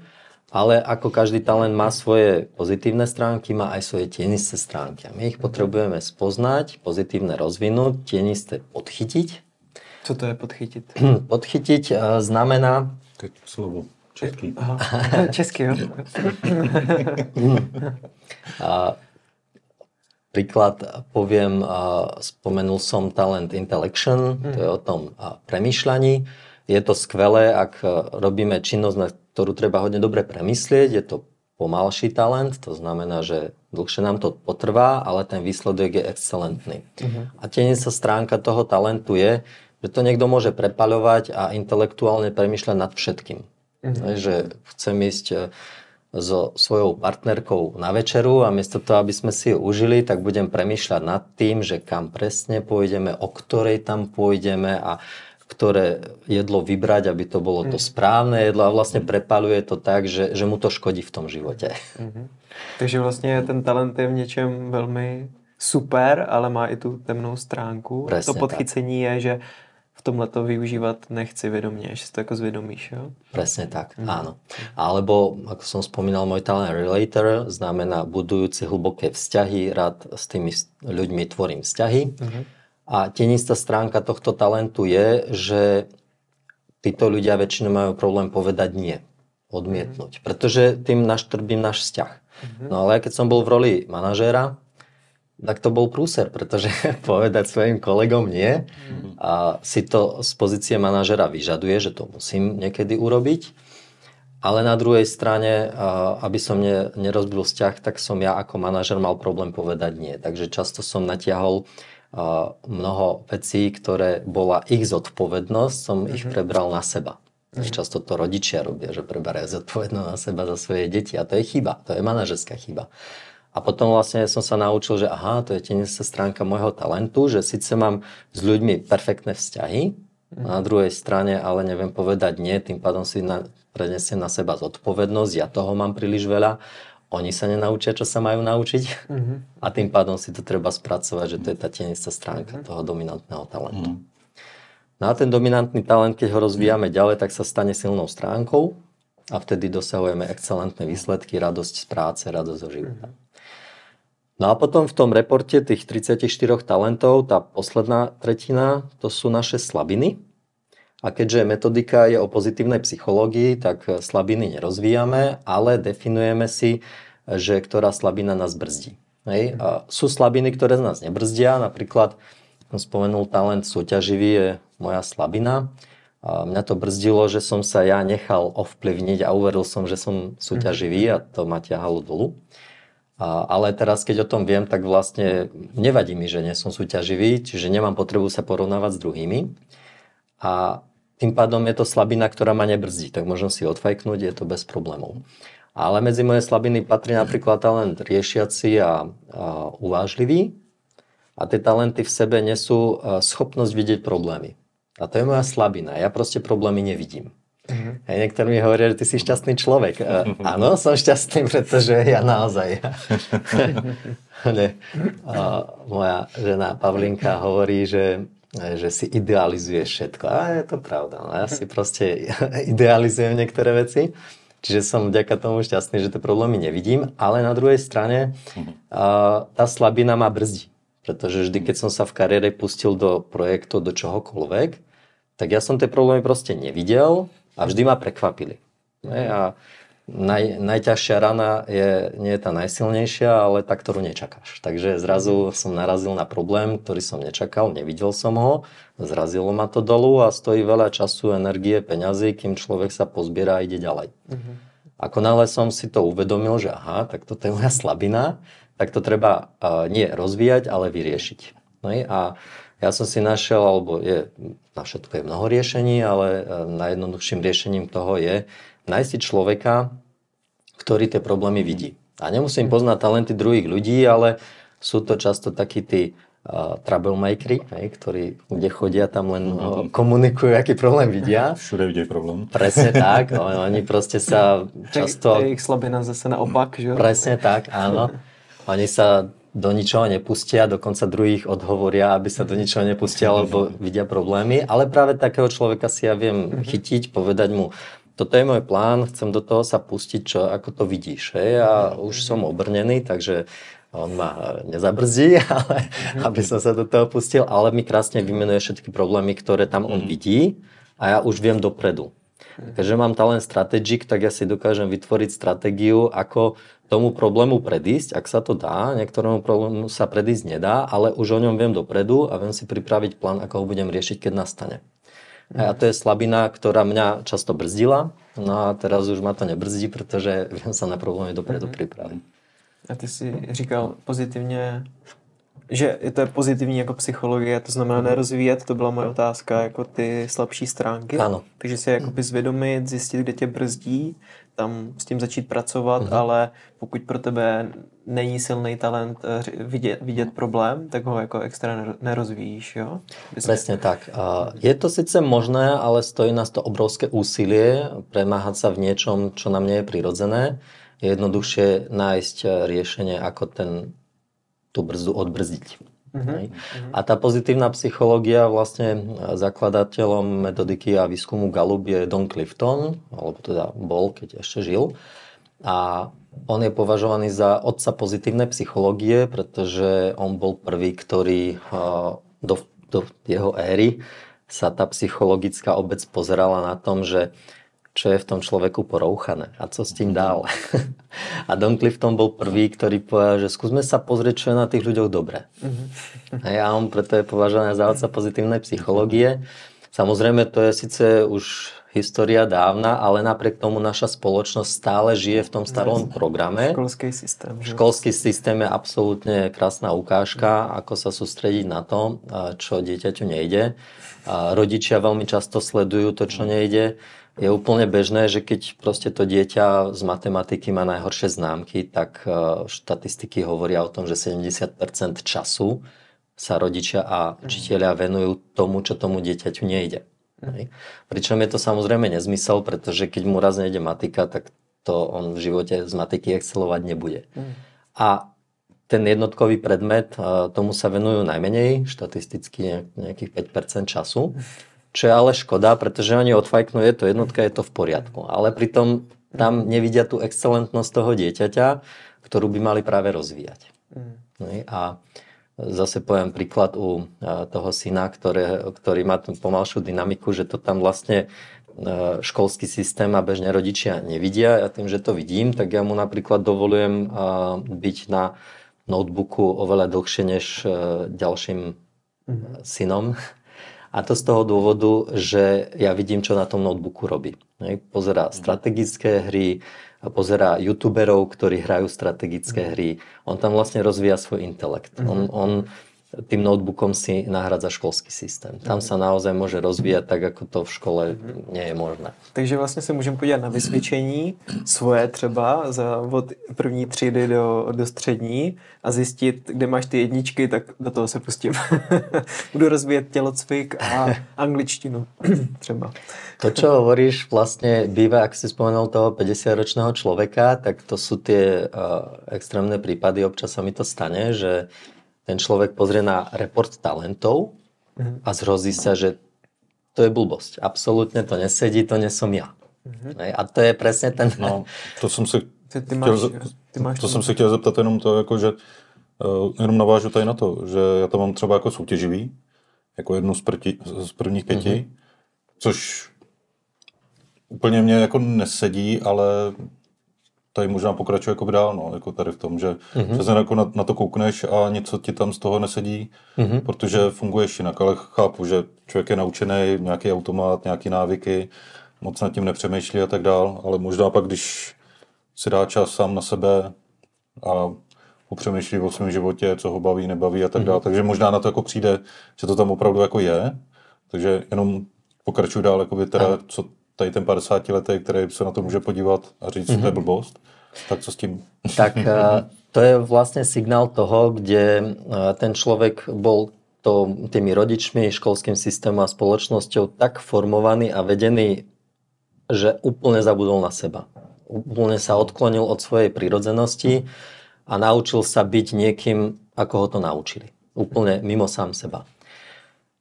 Ale ako každý talent má svoje pozitívne stránky, má aj svoje tienisté stránky. A my ich potrebujeme spoznať, pozitívne rozvinúť, tienisté podchytiť. Co to je podchytit? Podchytiť znamená... To je slovo český. Český, jo. Príklad poviem, spomenul som talent intellection, to je o tom premýšľaní. je to skvelé, ak robíme činnosť, na ktorú treba hodne dobre premyslieť, je to pomalší talent, to znamená, že dlhšie nám to potrvá, ale ten výsledok je excelentný. A tenistá stránka toho talentu je, že to niekto môže prepaľovať a intelektuálne premýšľať nad všetkým. Že chcem ísť so svojou partnerkou na večeru a miesto toho, aby sme si ju užili, tak budem premýšľať nad tým, že kam presne pôjdeme, o ktorej tam pôjdeme a ktoré jedlo vybrať, aby to bolo to správne jedlo a vlastne prepaľuje to tak, že mu to škodí v tom živote. Takže vlastně ten talent je v něčem velmi super, ale má i tu temnou stránku. Presne to podchycení je, že v tomhle to využívat nechci vědomě, že si to jako zvědomíš, jo? Presne tak, áno. Alebo, ako som spomínal, môj talent relator znamená budujúci hlboké vzťahy, rád s tými ľuďmi tvorím vzťahy. A tenistá stránka tohto talentu je, že títo ľudia väčšinou majú problém povedať nie, odmietnúť, pretože tým naštrbím náš vzťah. No ale keď som bol v roli manažéra, tak to bol prúser, pretože povedať svojim kolegom nie a si to z pozície manažera vyžaduje, že to musím niekedy urobiť. Ale na druhej strane, aby som nerozbil vzťah, tak som ja ako manažer mal problém povedať nie. Takže často som natiahol mnoho vecí, ktoré bola ich zodpovednosť, som ich prebral na seba. Často to rodičia robia, že preberajú zodpovednosť na seba za svoje deti a to je chyba, to je manažerská chyba. A potom vlastne som sa naučil, že aha, to je tenistá stránka môjho talentu, že síce mám s ľuďmi perfektné vzťahy, na druhej strane ale neviem povedať nie, tým pádom si prenesiem na seba zodpovednosť, ja toho mám príliš veľa, oni sa nenaučia, čo sa majú naučiť a tým pádom si to treba spracovať, že to je tá tenistá stránka toho dominantného talentu. No a ten dominantný talent, keď ho rozvíjame ďalej, tak sa stane silnou stránkou a vtedy dosahujeme excelentné výsledky, radosť z práce, radosť zo života. No a potom v tom reporte tých 34 talentov, tá posledná tretina, to sú naše slabiny. A keďže metodika je o pozitívnej psychológii, tak slabiny nerozvíjame, ale definujeme si, že ktorá slabina nás brzdí. Hej? A sú slabiny, ktoré z nás nebrzdia. Napríklad, som spomenul, talent súťaživý je moja slabina. A mňa to brzdilo, že som sa ja nechal ovplyvniť a uveril som, že som súťaživý a to ma ťahalo dolu. Ale teraz, keď o tom viem, tak vlastne nevadí mi, že nie som súťaživý, čiže nemám potrebu sa porovnávať s druhými. A tým pádom je to slabina, ktorá ma nebrzdí, tak môžem si odfajknúť, je to bez problémov. Ale medzi moje slabiny patrí napríklad talent riešiaci a uvážlivý. A tie talenty v sebe nesú schopnosť vidieť problémy. A to je moja slabina. Ja proste problémy nevidím. A niektorí mi hovoria, že ty si šťastný človek. Áno, som šťastný, pretože ja naozaj. Moja žena Pavlinka hovorí, že si idealizuješ všetko. A je to pravda. No, ja si proste idealizujem niektoré veci. Čiže som vďaka tomu šťastný, že tie problémy nevidím. Ale na druhej strane tá slabina ma brzdí. Pretože vždy, keď som sa v kariére pustil do projektu, do čohokoľvek, tak ja som tie problémy proste nevidel a vždy ma prekvapili. A najťažšia rana nie je tá najsilnejšia, ale tá, ktorú nečakáš. Takže zrazu som narazil na problém, ktorý som nečakal, nevidel som ho, zrazilo ma to dolu a stojí veľa času, energie, peňazí, kým človek sa pozbiera a ide ďalej. Ako náhle som si to uvedomil, že aha, tak toto je moja slabina, tak to treba nie rozvíjať, ale vyriešiť. A ja som si našiel, alebo na všetko je mnoho riešení, ale najjednoduchším riešením toho je nájsť si človeka, ktorý tie problémy vidí. A nemusím poznať talenty druhých ľudí, ale sú to často takí tí troublemakery, ktorí kde chodia, tam len komunikujú, aký problém vidia. Všude vidia problém. Presne tak. Oni proste sa často... To je ich slabina zase naopak, že? Presne tak, áno. Oni sa do ničoho nepustia, dokonca druhých odhovoria, aby sa do ničoho nepustia, lebo vidia problémy. Ale práve takého človeka si ja viem chytiť, povedať mu, toto je môj plán, chcem do toho sa pustiť, ako to vidíš. A už som obrnený, takže on ma nezabrzdí, ale aby som sa do toho pustil, ale mi krásne vymenuje všetky problémy, ktoré tam on vidí a ja už viem dopredu. Keďže mám talent strategic, tak ja si dokážem vytvoriť stratégiu, ako tomu problému predísť, ak sa to dá, niektorému problému sa predísť nedá, ale už o ňom viem dopredu a viem si pripraviť plán, ako ho budem riešiť, keď nastane. A to je slabina, ktorá mňa často brzdila. No a teraz už ma to nebrzdí, protože viem sa na problémy dopredu pripraviť. A ty si říkal pozitivně, že to je pozitivní jako psychologie, to znamená nerozvíjet, to byla moje otázka, jako ty slabší stránky. Ano. Takže si jakoby zvědomit, zjistit, kde tě brzdí, tam s tím začít pracovat, ale pokud pro tebe není silný talent vidět problém, tak ho jako extra nerozvíjíš, jo? Presne tak. Je to síce možné, ale stojí nás to obrovské úsilie premáhať sa v niečom, čo nám nie je prirodzené. Je jednoduchšie nájsť riešenie, ako tú brzdu odbrzdiť. A tá pozitívna psychológia, vlastne zakladateľom metodiky a výskumu Gallup je Don Clifton, alebo teda bol, keď ešte žil. A on je považovaný za otca pozitívnej psychológie, pretože on bol prvý, ktorý do jeho éry sa tá psychologická obec pozerala na tom, že čo je v tom človeku porouchané a co s tým dál. A Don Clifton bol prvý, ktorý povedal, že skúsme sa pozrieť, čo je na tých ľuďoch dobré. A on preto je považovaný za otca pozitívnej psychológie. Samozrejme, to je síce už história dávna, ale napriek tomu naša spoločnosť stále žije v tom starom programe. Školský systém. Školský systém je absolútne krásna ukážka, ako sa sústrediť na to, čo dieťaťu nejde. Rodičia veľmi často sledujú to, čo nejde. Je úplne bežné, že keď proste to dieťa z matematiky má najhoršie známky, tak štatistiky hovoria o tom, že 70% času sa rodičia a učitelia venujú tomu, čo tomu dieťaťu nejde. Pričom je to samozrejme nezmysel, pretože keď mu raz nejde matika, tak to on v živote z matiky excelovať nebude. A ten jednotkový predmet, tomu sa venujú najmenej, štatisticky nejakých 5% času. Čo je ale škoda, pretože oni odfajknú, je to jednotka, je to v poriadku. Ale pritom tam nevidia tú excelentnosť toho dieťaťa, ktorú by mali práve rozvíjať. A zase poviem príklad u toho syna, ktorý má tú pomalšiu dynamiku, že to tam vlastne školský systém a bežne rodičia nevidia. Ja tým, že to vidím, tak ja mu napríklad dovolujem byť na notebooku oveľa dlhšie než ďalším synom. A to z toho dôvodu, že ja vidím, čo na tom notebooku robí. Pozerá strategické hry, pozerá youtuberov, ktorí hrajú strategické hry. On tam vlastne rozvíja svoj intelekt. On tým notebookom si nahradza školský systém. Tam sa naozaj môže rozvíjať tak, ako to v škole nie je možné. Takže vlastně se můžeme podívat na vysvědčení svoje třeba od první třídy do střední a zjistit, kde máš ty jedničky, tak do toho se pustím. Budu rozvíjet tělocvik a angličtinu třeba. To, čo hovoríš, vlastne býva, ak si spomenul toho 50-ročného človeka, tak to sú tie extrémne prípady. Občas sa mi to stane, že ten človek pozrie na report talentov a zhrozí sa, že to je blbosť. Absolútne to nesedí, to nesom ja. A to je presne ten... No, to som sa chtěl zeptat jenom to, jako, že jenom navážu tady na to, že já to mám třeba jako soutěživý, jako jednu z prvních 5, což úplně mě jako nesedí, ale tady možná pokračuje jako dál, no, jako tady v tom, že se jako na to koukneš a něco ti tam z toho nesedí, protože funguješ jinak, ale chápu, že člověk je naučený, nějaký automat, nějaký návyky, moc nad tím nepřemýšlí a tak dál, ale možná pak, když si dá čas sám na sebe a popřemýšlí o svém životě, co ho baví, nebaví a tak dále, takže možná na to jako přijde, že to tam opravdu jako je, takže jenom pokračuju dál, jakoby teda, co tady ten 50letý, který se na to může podívat a říct, že to je blbost. Tak co s tím? Tak to je vlastne signál toho, kde ten človek bol tými rodičmi, školským systémom a spoločnosťou tak formovaný a vedený, že úplne zabudol na seba. Úplne sa odklonil od svojej prirodzenosti a naučil sa byť niekým, ako ho to naučili. Úplne mimo sám seba.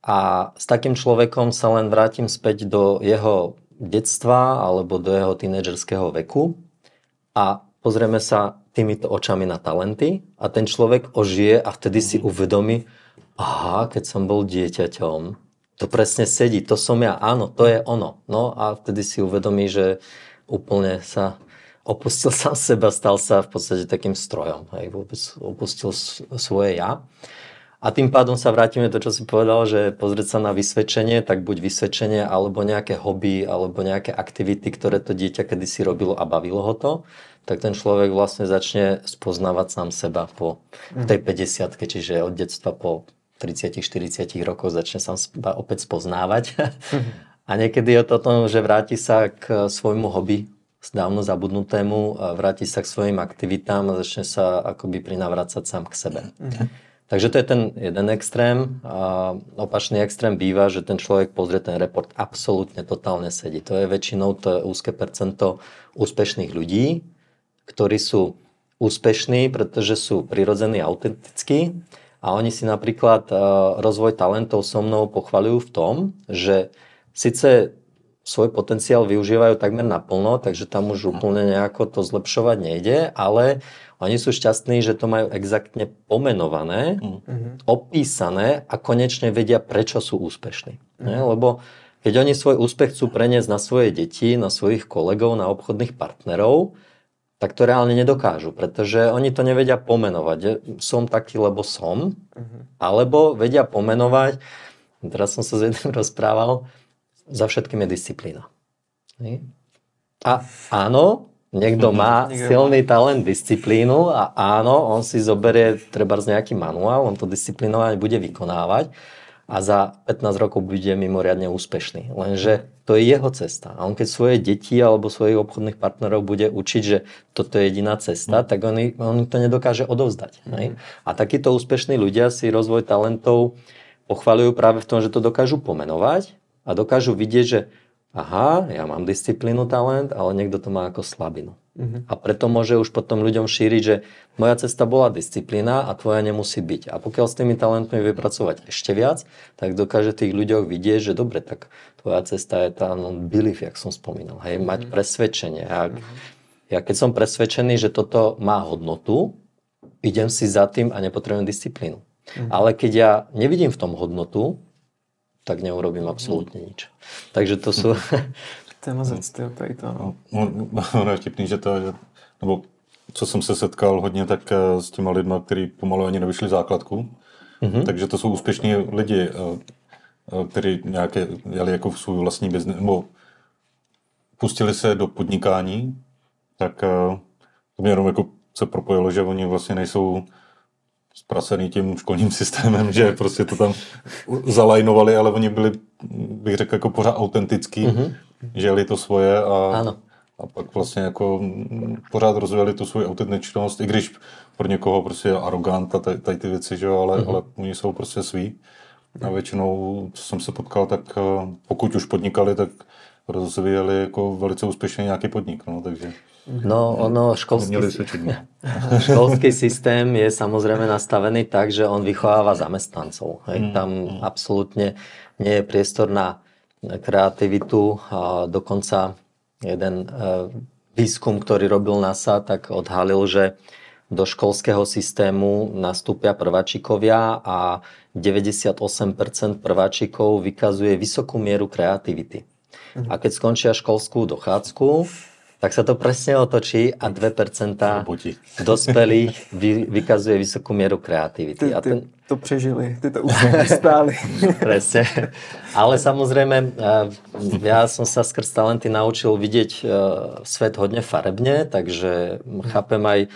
A s takým človekom sa len vrátim späť do jeho detstva alebo do jeho tínedžerského veku a pozrieme sa týmito očami na talenty a ten človek ožije a vtedy si uvedomí, aha, keď som bol dieťaťom, to presne sedí, to som ja, áno, to je ono. No a vtedy si uvedomí, že úplne sa opustil sám seba, stal sa v podstate takým strojom, hej, vôbec opustil svoje ja. A tým pádom sa vrátime to, čo si povedal, že pozrieť sa na vysvedčenie, tak buď vysvedčenie, alebo nejaké hobby, alebo nejaké aktivity, ktoré to dieťa kedysi robilo a bavilo ho to, tak ten človek vlastne začne spoznávať sám seba po tej 50-ke, čiže od detstva po 30-40 rokoch začne sám seba opäť spoznávať. A niekedy je to tom, že vráti sa k svojmu hobby, dávno zabudnutému, vráti sa k svojim aktivitám a začne sa akoby prinavrácať sám k sebe. Takže to je ten jeden extrém. A opačný extrém býva, že ten človek pozrie ten report, absolútne totálne sedí. To je väčšinou to úzke percento úspešných ľudí, ktorí sú úspešní, pretože sú prirodzení, autentickí a oni si napríklad rozvoj talentov so mnou pochvaľujú v tom, že síce svoj potenciál využívajú takmer naplno, takže tam už úplne nejako to zlepšovať nejde, ale oni sú šťastní, že to majú exaktne pomenované, opísané a konečne vedia, prečo sú úspešní. Lebo keď oni svoj úspech chcú preniesť na svoje deti, na svojich kolegov, na obchodných partnerov, tak to reálne nedokážu, pretože oni to nevedia pomenovať. Som taký, lebo som, alebo vedia pomenovať, teraz som sa s jedným rozprával, za všetkým je disciplína. A áno, niekto má silný talent, disciplínu a áno, on si zoberie trebárs nejaký manuál, on to disciplinovanie bude vykonávať a za 15 rokov bude mimoriadne úspešný. Lenže to je jeho cesta. A on keď svoje deti alebo svojich obchodných partnerov bude učiť, že toto je jediná cesta, tak on to nedokáže odovzdať. A takíto úspešní ľudia si rozvoj talentov pochvaľujú práve v tom, že to dokážu pomenovať a dokážu vidieť, že aha, ja mám disciplínu, talent, ale niekto to má ako slabinu. A preto môže už potom ľuďom šíriť, že moja cesta bola disciplína a tvoja nemusí byť. A pokiaľ s tými talentmi vie pracovať ešte viac, tak dokáže tých ľuďoch vidieť, že dobre, tak tvoja cesta je tá belief, jak som spomínal. Hej, mať presvedčenie. Ja keď som presvedčený, že toto má hodnotu, idem si za tým a nepotrebujem disciplínu. Ale keď ja nevidím v tom hodnotu, tak neurobím absolútne nič. Takže to sú... To je mazec, tady to. Ono je vtipný, že to je, nebo co jsem se setkal hodně tak s těma lidma, kteří pomalu ani nevyšli základku, takže to jsou úspěšní lidi, kteří nějaké jeli jako v svůj vlastní biznes, nebo pustili se do podnikání, tak to mě jenom jako se propojilo, že oni vlastně nejsou zprasený tím školním systémem, že prostě to tam zalajnovali, ale oni byli, bych řekl, jako pořád autentický, žili to svoje a pak vlastně jako pořád rozvíjeli tu svou autentičnost, i když pro někoho prostě je arogant a tady ty věci, že jo, ale oni jsou prostě svý. A většinou, co jsem se potkal, tak pokud už podnikali, tak rozvíjeli jako velice úspěšně nějaký podnik, no, takže... No, ono, školský systém je samozrejme nastavený tak, že on vychováva zamestnancov. Tam absolútne nie je priestor na kreativitu. Dokonca jeden výskum, ktorý robil NASA, tak odhalil, že do školského systému nastúpia prváčikovia a 98% prváčikov vykazuje vysokú mieru kreativity. A keď skončia školskú dochádzku, tak sa to presne otočí a 2% dospelých vykazuje vysokú mieru kreativity. Ty to prežili, ty to už stáli. Presne. Ale samozrejme, ja som sa skrz talenty naučil vidieť svet hodne farebne, takže chápem aj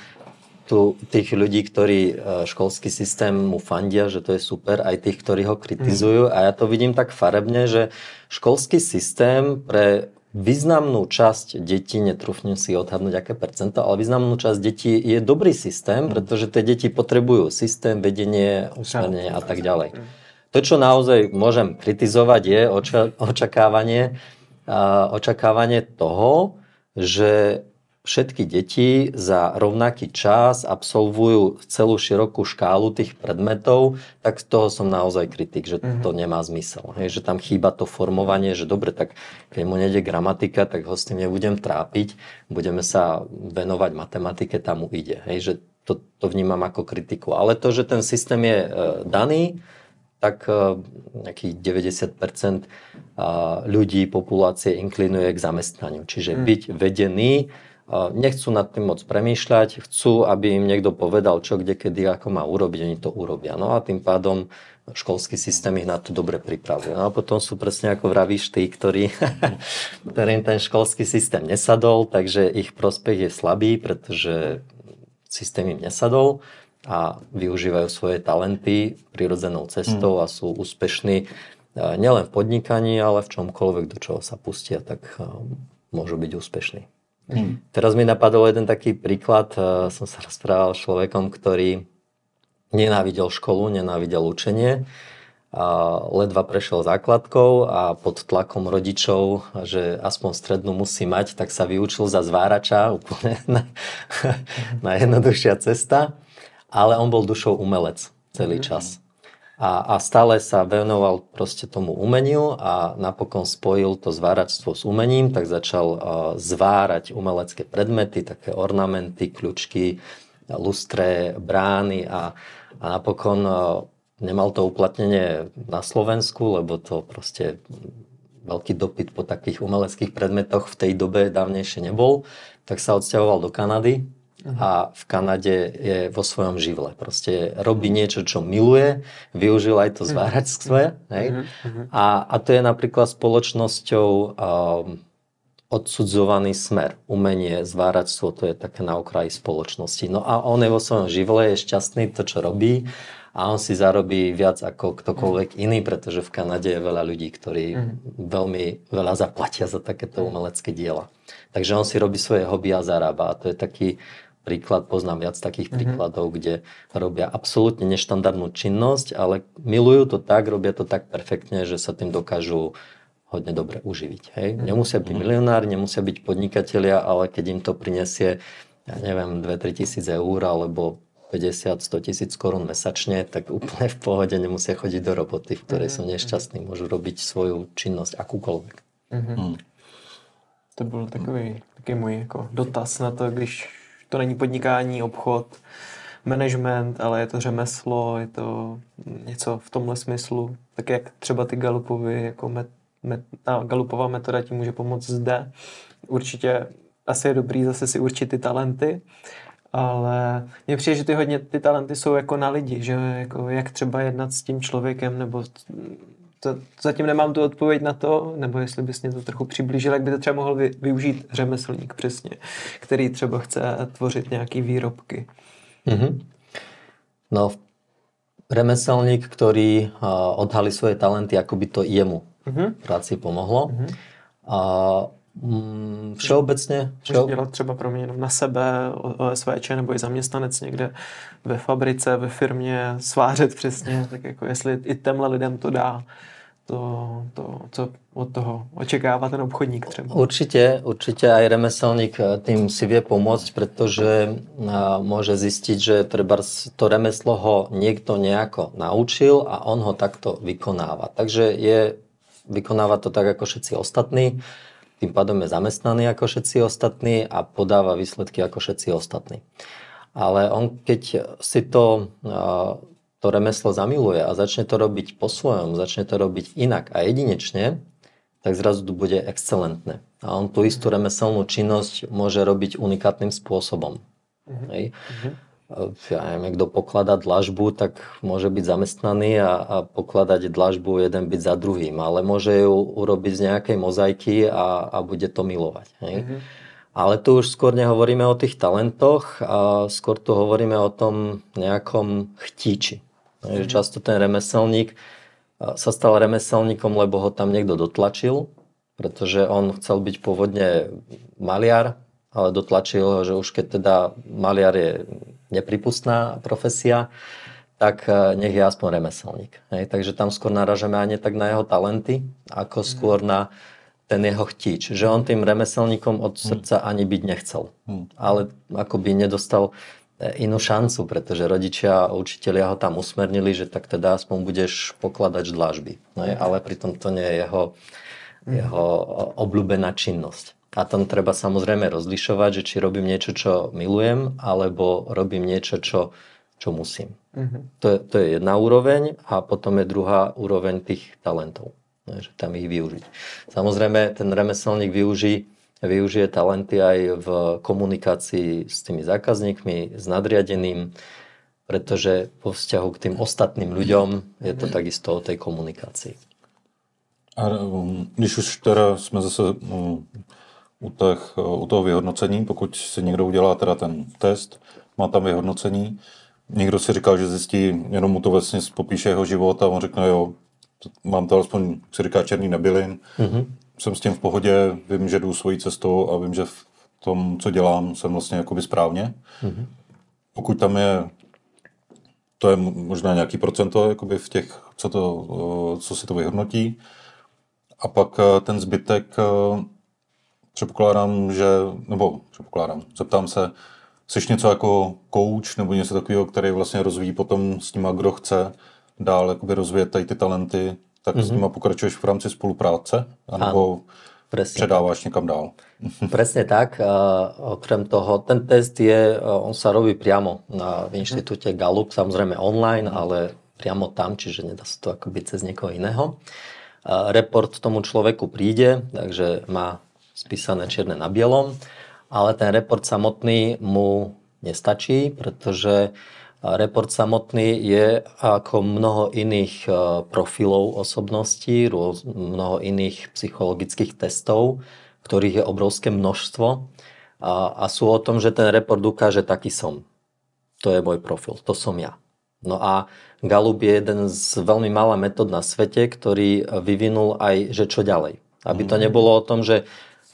tých ľudí, ktorí školský systém mu fandia, že to je super, aj tých, ktorí ho kritizujú. A ja to vidím tak farebne, že školský systém pre významnú časť detí, netrúfnem si odhadnúť aké percento, ale významnú časť detí je dobrý systém, pretože tie deti potrebujú systém, vedenie, usmernenie a tak ďalej. To, čo naozaj môžem kritizovať, je očakávanie toho, že všetky deti za rovnaký čas absolvujú celú širokú škálu tých predmetov, tak z toho som naozaj kritik, že to nemá zmysel. Hej, že tam chýba to formovanie, že dobre, tak keď mu nejde gramatika, tak ho s tým nebudem trápiť, budeme sa venovať matematike, tam mu ide. Hej, že to vnímam ako kritiku. Ale to, že ten systém je daný, tak nejakých 90% ľudí, populácie inklinuje k zamestnaniu. Čiže byť vedený nechcú nad tým moc premýšľať, chcú, aby im niekto povedal, čo, kde, kedy, ako má urobiť, oni to urobia. No a tým pádom školský systém ich na to dobre pripravuje. No a potom sú presne ako vravíš ty, ktorým ten školský systém nesadol, takže ich prospech je slabý, pretože systém im nesadol a využívajú svoje talenty prirodzenou cestou a sú úspešní nielen v podnikaní, ale v čomkoľvek, do čoho sa pustia, tak môžu byť úspešní. Teraz mi napadol jeden taký príklad. Som sa rozprával s človekom, ktorý nenávidel školu, nenávidel učenie. Ledva prešiel základkou a pod tlakom rodičov, že aspoň strednú musí mať, tak sa vyučil za zvárača, úplne najjednoduchšia cesta. Ale on bol dušou umelec celý čas. A stále sa venoval proste tomu umeniu a napokon spojil to zváračstvo s umením, tak začal zvárať umelecké predmety, také ornamenty, kľučky, lustre, brány a napokon nemal to uplatnenie na Slovensku, lebo to proste veľký dopyt po takých umeleckých predmetoch v tej dobe dávnejšie nebol, tak sa odsťahoval do Kanady a v Kanade je vo svojom živle. Proste robí niečo, čo miluje, využil aj to zváračstvo. A to je napríklad spoločnosťou odsudzovaný smer. Umenie, zváračstvo, to je také na okraji spoločnosti. No a on je vo svojom živle, je šťastný to, čo robí a on si zarobí viac ako ktokoľvek iný, pretože v Kanade je veľa ľudí, ktorí veľmi veľa zaplatia za takéto umelecké diela. Takže on si robí svoje hobby a zarába. A to je taký príklad, poznám viac takých príkladov, kde robia absolútne neštandardnú činnosť, ale milujú to tak, robia to tak perfektne, že sa tým dokážu hodne dobre uživiť. Hej? Nemusia byť milionári, nemusia byť podnikatelia, ale keď im to prinesie, ja neviem, 2-3 tisíc eur alebo 50-100 tisíc korún mesačne, tak úplne v pohode nemusia chodiť do roboty, v ktorej sú nešťastní, môžu robiť svoju činnosť akúkoľvek. To byl takový můj jako dotaz na to, když to není podnikání, obchod, management, ale je to řemeslo, je to něco v tomhle smyslu, tak jak třeba ty Galupovy, jako Galupová metoda ti může pomoct zde. Určitě asi je dobrý zase si určit ty talenty, ale mně přijde, že ty talenty jsou jako na lidi, že jako jak třeba jednat s tím člověkem, nebo zatím nemám tu odpověď na to, nebo jestli bys mě to trochu přiblížil, jak by to třeba mohl využít řemeslník přesně, který třeba chce tvořit nějaký výrobky. No, remeselník, ktorý odhalí svoje talenty, ako by to jemu práci pomohlo. Všeobecně. Může dělat třeba pro mě jenom na sebe, OSVČ nebo i zaměstnanec někde ve fabrice, ve firmě, svářet přesně, tak jako jestli i těmhle lidem to dá to, co od toho očekává ten obchodník třeba. Určite aj remeselník tým si vie pomôcť, pretože môže zistiť, že treba to remeslo ho niekto nejako naučil a on ho takto vykonáva. Takže vykonáva to tak ako všetci ostatní, tým pádom je zamestnaný ako všetci ostatní a podáva výsledky ako všetci ostatní. Ale on, keď si to remeslo zamiluje a začne to robiť po svojom, začne to robiť inak a jedinečne, tak zrazu to bude excelentné. A on tú istú remeselnú činnosť môže robiť unikátnym spôsobom. Hej. Ja neviem, kto pokladá dlažbu, tak môže byť zamestnaný a pokladať dlažbu jeden byť za druhým, ale môže ju urobiť z nejakej mozaiky a bude to milovať. Hej. Ale tu už skôr nehovoríme o tých talentoch, a skôr tu hovoríme o tom nejakom chtíči. Často ten remeselník sa stal remeselníkom, lebo ho tam niekto dotlačil, pretože on chcel byť pôvodne maliar, ale dotlačil ho, že už keď teda maliar je nepripustná profesia, tak nech je aspoň remeselník. Hej, takže tam skôr naražame ani tak na jeho talenty, ako skôr na ten jeho chtíč. Že on tým remeselníkom od srdca ani byť nechcel. Ale akoby nedostal inú šancu, pretože rodičia a učitelia ho tam usmernili, že tak teda aspoň budeš pokladať dlažby. Ale pritom to nie je jeho obľúbená činnosť. A tam treba samozrejme rozlišovať, že či robím niečo, čo milujem, alebo robím niečo, čo musím. To je jedna úroveň a potom je druhá úroveň tých talentov. Že tam ich využiť. Samozrejme, ten remeselník využí využije talenty aj v komunikácii s tými zákazníkmi, s nadriadeným, pretože po vzťahu k tým ostatným ľuďom je to takisto o tej komunikácii. A když už teda jsme zase u toho vyhodnocení, pokud si někdo udělá teda ten test, má tam vyhodnocení, někdo si říkal, že zjistí, jenom mu to vlastně popíše jeho život a on řekne, jo, mám to alespoň, si říká, černý nebylin, jsem s tím v pohodě, vím, že jdu svojí cestou a vím, že v tom, co dělám, jsem vlastně jakoby správně. Pokud tam je, to je možná nějaký procento jakoby v těch, co si to vyhodnotí, a pak ten zbytek zeptám se, jsi něco jako coach nebo něco takového, který vlastně rozvíjí potom s nima, kdo chce dál jakoby rozvíjet tady ty talenty, tak s nima pokračuješ v rámci spolupráce, anebo předáváš někam dál? Presne tak. Okrem toho, ten test on sa robí priamo v inštitúte Gallup, samozrejme online, ale priamo tam, čiže nedá sa to akoby cez niekoho iného. Report tomu človeku príde, takže má spísané čierne na bielom, ale ten report samotný mu nestačí, pretože report samotný je ako mnoho iných profilov osobností, mnoho iných psychologických testov, ktorých je obrovské množstvo a sú o tom, že ten report ukáže, taký som. To je môj profil, to som ja. No a Gallup je jeden z veľmi mála metód na svete, ktorý vyvinul aj, že čo ďalej. Aby to nebolo o tom, že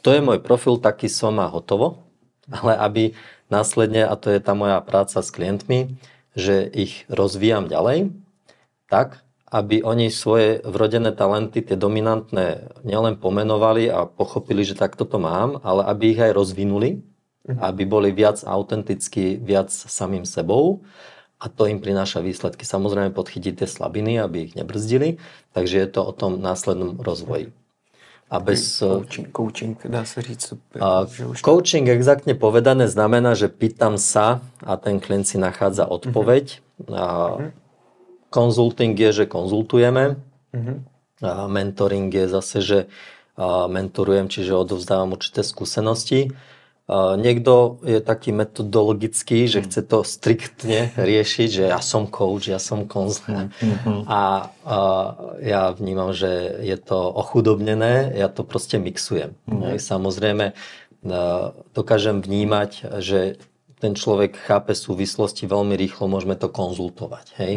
to je môj profil, taký som a hotovo, ale aby následne, a to je tá moja práca s klientmi, že ich rozvíjam ďalej, tak, aby oni svoje vrodené talenty, tie dominantné, nielen pomenovali a pochopili, že takto to mám, ale aby ich aj rozvinuli, aby boli viac autentickí, viac samým sebou a to im prináša výsledky. Samozrejme podchytiť tie slabiny, aby ich nebrzdili, takže je to o tom následnom rozvoji. A bez... Coaching, dá sa říct. Coaching exaktne povedané znamená, že pýtam sa a ten klient si nachádza odpoveď. Konzulting je, že konzultujeme. Mentoring je zase, že mentorujem, čiže odovzdávam určité skúsenosti. Niekto je taký metodologický, že chce to striktne riešiť, že ja som coach, ja som konzultant. A ja vnímam, že je to ochudobnené, ja to proste mixujem. Samozrejme, dokážem vnímať, že ten človek chápe súvislosti veľmi rýchlo, môžeme to konzultovať. Hej?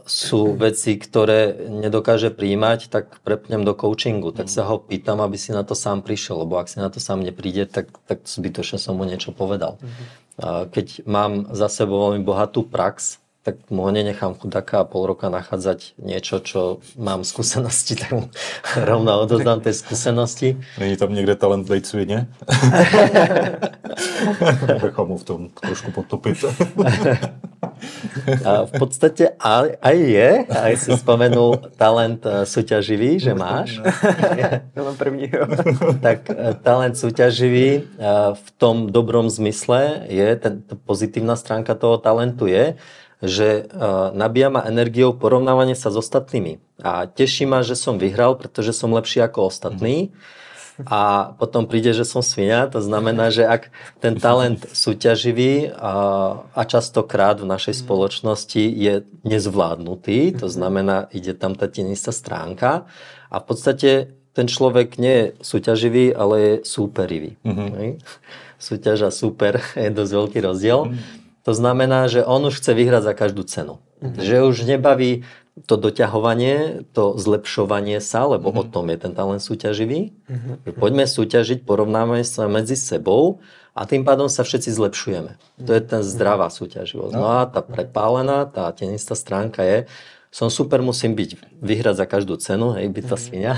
Sú veci, ktoré nedokáže prijímať, tak prepnem do coachingu, tak sa ho pýtam, aby si na to sám prišiel, lebo ak si na to sám nepríde, tak zbytočne som mu niečo povedal. Keď mám za sebou veľmi bohatú prax, tak mu ho nenechám chudáka a pol roka nachádzať niečo, čo mám skúsenosti, tak mu rovno odozdám tej skúsenosti. Není tam niekde talent bejt svině? Nechám mu v tom trošku potopit. A v podstate aj je, aj si spomenul talent súťaživý, že máš. Tak talent súťaživý v tom dobrom zmysle je, pozitívna stránka toho talentu je, že nabíja ma energiou porovnávanie sa s ostatnými. A teší ma, že som vyhral, pretože som lepší ako ostatní. A potom príde, že som svinia. To znamená, že ak ten talent súťaživý a častokrát v našej spoločnosti je nezvládnutý, to znamená, ide tam tá tienistá stránka a v podstate ten človek nie je súťaživý, ale je súperivý. Súťaž a súper je dosť veľký rozdiel. To znamená, že on už chce vyhrať za každú cenu. Že už nebaví to doťahovanie, to zlepšovanie sa, lebo o tom je ten talent súťaživý. Poďme súťažiť, porovnáme sa medzi sebou a tým pádom sa všetci zlepšujeme. To je ten zdravá súťaživosť. No a tá prepálená, tá tenistá stránka je, som super, musím vyhrať za každú cenu, hej, byť tá svinia.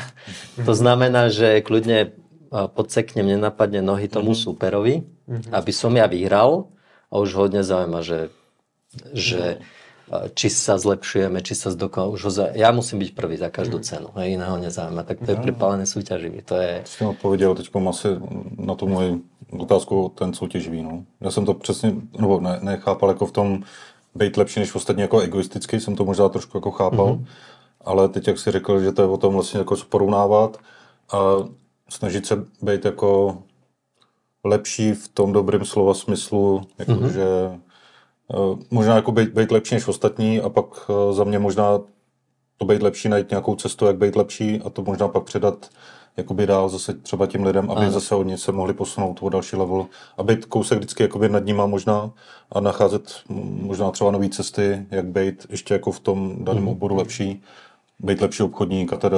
To znamená, že kľudne podseknem, nenapadne nohy tomu superovi, aby som ja vyhral. A už hodne zaujíma, že či sa zlepšujeme, či sa ja musím byť prvý za každú cenu. Iného nezaujíma. Tak to je pripálené súťaživý. To je... Jsi odpověděl teď asi na tu moji otázku ten soutěživý. No. Já jsem to přesně, nebo nechápal jako v tom být lepší než ostatní jako egoisticky, jsem to možná trošku jako chápal, ale teď jak jsi řekl, že to je o tom vlastně jako porovnávat a snažit se být jako lepší v tom dobrém slova smyslu, jakože možná jako být lepší než ostatní a pak za mě možná to být lepší, najít nějakou cestu, jak být lepší a to možná pak předat jakoby dál zase třeba tím lidem, aby zase oni se mohli posunout o další level a být kousek vždycky jakoby nad nima možná a nacházet možná třeba nové cesty, jak být ještě jako v tom daném oboru lepší, být lepší obchodník a teda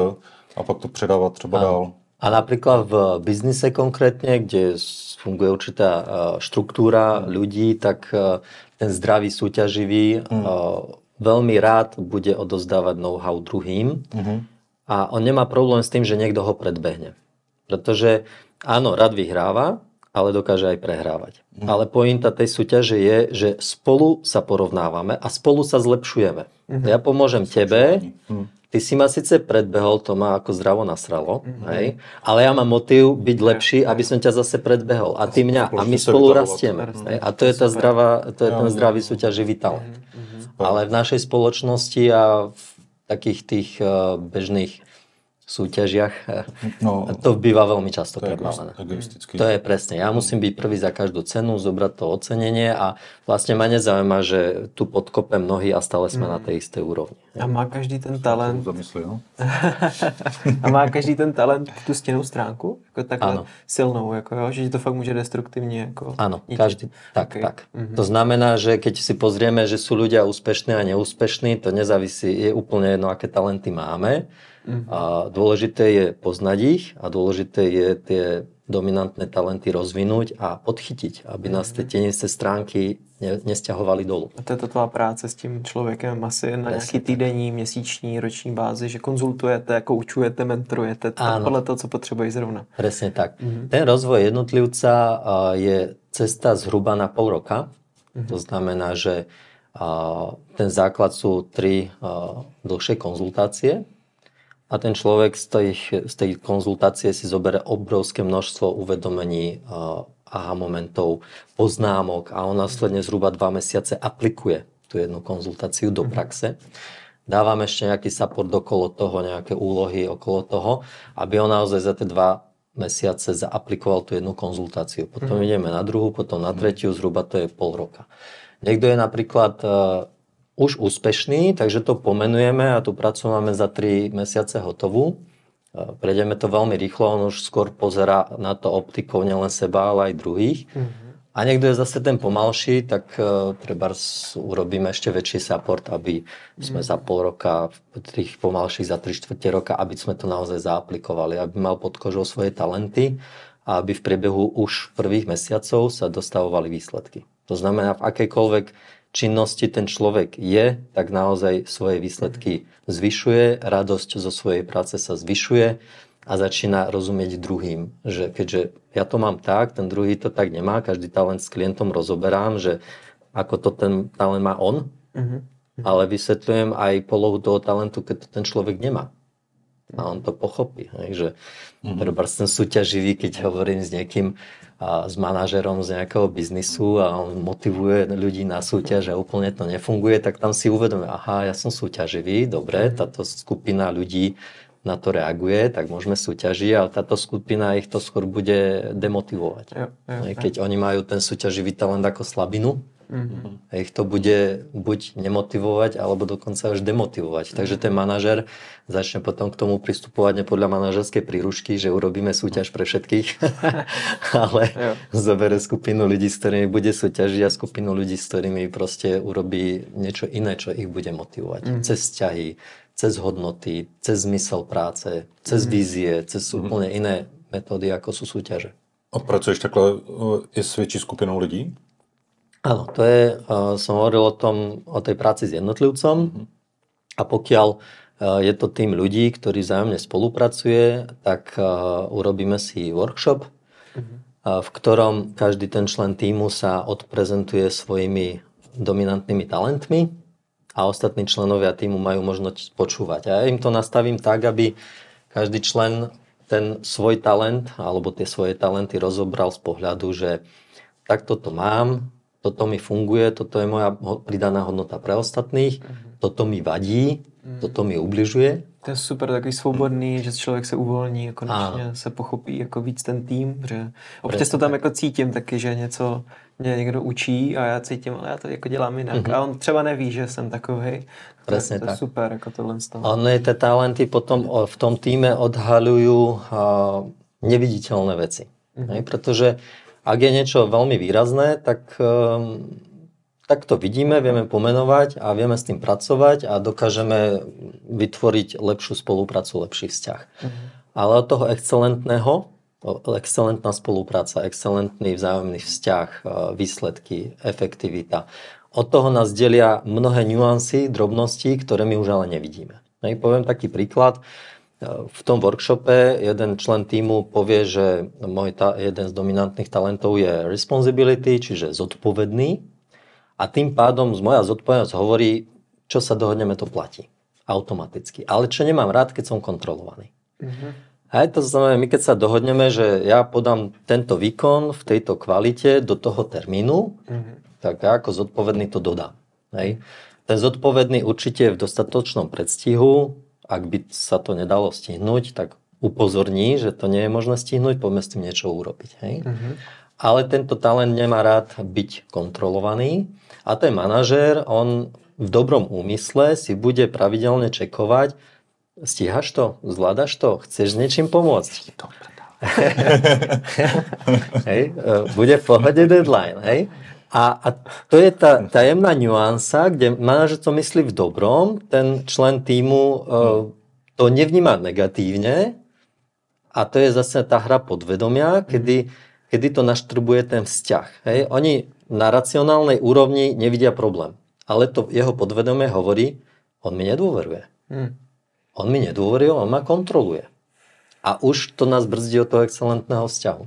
a pak to předávat třeba dál. A napríklad v biznise konkrétne, kde funguje určitá štruktúra ľudí, tak ten zdravý súťaživý veľmi rád bude odozdávať know-how druhým a on nemá problém s tým, že niekto ho predbehne. Pretože áno, rád vyhráva, ale dokáže aj prehrávať. Ale pointa tej súťaže je, že spolu sa porovnávame a spolu sa zlepšujeme. Ja pomôžem tebe, ty si ma síce predbehol, to ma ako zdravo nasralo, hej? Ale ja mám motív byť lepší, aby som ťa zase predbehol. A ty mňa. A my spolu rastieme. A to je ten zdravý súťaživý talent. Ale v našej spoločnosti a v takých tých bežných súťažiach to býva veľmi často prebávané. To je presne. Ja musím byť prvý za každú cenu, zobrať to ocenenie a vlastne ma nezaujíma, že tu podkopem nohy a stále sme na tej istej úrovni. A má každý ten talent... A má každý ten talent tu stěnou stránku? Jako takhle silnou, jako, jo? Že to fakt může destruktivně jako... Áno, každý. Tak. To znamená, že keď si pozrieme, že sú ľudia úspešní a neúspešní, to nezávisí, je úplne jedno, aké talenty máme. A dôležité je poznať ich a dôležité je tie dominantné talenty rozvinúť a podchytiť, aby nás tie tenisté stránky nesťahovali dolu. A to je to tvá práce s tím člověkem asi na nějaký týdenní, měsíční, roční bázi, že konzultujete, koučujete, mentorujete podle toho, co potřebuješ zrovna. Presne tak. Ten rozvoj jednotlivca je cesta zhruba na pol roka. To znamená, že ten základ sú 3 dlhšie konzultácie. A ten človek z tej konzultácie si zoberie obrovské množstvo uvedomení, aha momentov, poznámok a on následne zhruba 2 mesiace aplikuje tú jednu konzultáciu do praxe. Dávam ešte nejaký support okolo toho, nejaké úlohy okolo toho, aby on naozaj za tie 2 mesiace zaaplikoval tú jednu konzultáciu. Potom ideme na druhú, potom na tretiu, zhruba to je pol roka. Niekto je napríklad už úspešný, takže to pomenujeme a tú prácu máme za 3 mesiace hotovú. Prejdeme to veľmi rýchlo, on už skôr pozerá na to optikou nielen seba, ale aj druhých. A niekto je zase ten pomalší, tak urobíme ešte väčší support, aby sme za pol roka, tých pomalších za 3/4 roka, aby sme to naozaj zaaplikovali, aby mal pod kožou svoje talenty a aby v priebehu už prvých mesiacov sa dostavovali výsledky. To znamená, v akejkoľvek činnosti ten človek je, tak naozaj svoje výsledky zvyšuje, radosť zo svojej práce sa zvyšuje a začína rozumieť druhým. Že keďže ja to mám tak, ten druhý to tak nemá, každý talent s klientom rozoberám, že ako to ten talent má on, ale vysvetľujem aj polohu toho talentu, keď to ten človek nemá. A on to pochopí. Že ten súťaživý, keď hovorím s niekým, s manažerom z nejakého biznisu a on motivuje ľudí na súťaž a úplne to nefunguje, tak tam si uvedomí, aha, ja som súťaživý, dobre, táto skupina ľudí na to reaguje, tak môžeme súťažiť, ale táto skupina ich to skôr bude demotivovať. Keď oni majú ten súťaživý talent ako slabinu, ich to bude buď nemotivovať, alebo dokonca už demotivovať. Takže ten manažer začne potom k tomu pristupovať nepodľa manažerskej príručky, že urobíme súťaž pre všetkých, ale zobere skupinu ľudí, s ktorými bude súťažiť a skupinu ľudí, s ktorými proste urobí niečo iné, čo ich bude motivovať. Cez vzťahy, cez hodnoty, cez zmysel práce, cez vízie, cez úplne iné metódy, ako sú súťaže. A pracuješ takhle i s väčší skupinou ľudí? Áno, to je, som hovoril o tej práci s jednotlivcom a pokiaľ je to tým ľudí, ktorí vzájomne spolupracuje, tak urobíme si workshop, v ktorom každý ten člen tímu sa odprezentuje svojimi dominantnými talentmi a ostatní členovia tímu majú možnosť počúvať. A ja im to nastavím tak, aby každý člen ten svoj talent alebo tie svoje talenty rozobral z pohľadu, že takto to mám, toto mi funguje, toto je moja pridaná hodnota pre ostatných, toto mi vadí, toto mi ubližuje To je super, takový svobodný, že člověk se uvolní, konečně se pochopí jako víc ten tým, že občas to tam jako cítím taky, že něco mě někdo učí a já cítím, ale já to jako dělám jinak. A on třeba neví, že jsem takovej. Presne to je super, ako tohle z toho. Oni tie talenty potom v tom týme odhaľujú neviditeľné veci. Pretože ak je niečo veľmi výrazné, tak to vidíme, vieme pomenovať a vieme s tým pracovať a dokážeme vytvoriť lepšiu spoluprácu, lepší vzťah. Ale od toho excelentná spolupráca, excelentný vzájomný vzťah, výsledky, efektivita. Od toho nás delia mnohé nuancy, drobnosti, ktoré my už ale nevidíme. Poviem taký príklad. V tom workshope jeden člen týmu povie, že jeden z dominantných talentov je responsibility, čiže zodpovedný. A tým pádom moja zodpovednosť hovorí, čo sa dohodneme, to platí. Automaticky. Ale čo nemám rád, keď som kontrolovaný. Aj to znamená, my keď sa dohodneme, že ja podám tento výkon v tejto kvalite do toho termínu, tak ja ako zodpovedný to dodám. Hej. Ten zodpovedný určite v dostatočnom predstihu, ak by sa to nedalo stihnúť, tak upozorní, že to nie je možné stihnúť, poďme s tým niečo urobiť. Hej. Ale tento talent nemá rád byť kontrolovaný a ten manažér, on v dobrom úmysle si bude pravidelne čekovať, stíhaš to, zvládaš to, chceš s niečím pomôcť. Hej, bude v pohode deadline. Hej. A to je tá tajemná nuansa, kde manažer to myslí v dobrom, ten člen týmu to nevníma negatívne a to je zase tá hra podvedomia, kedy to naštrbuje ten vzťah. Hej. Oni na racionálnej úrovni nevidia problém, ale to jeho podvedomie hovorí, on mi nedôveruje. On mi nedôveruje, on ma kontroluje. A už to nás brzdí od toho excelentného vzťahu.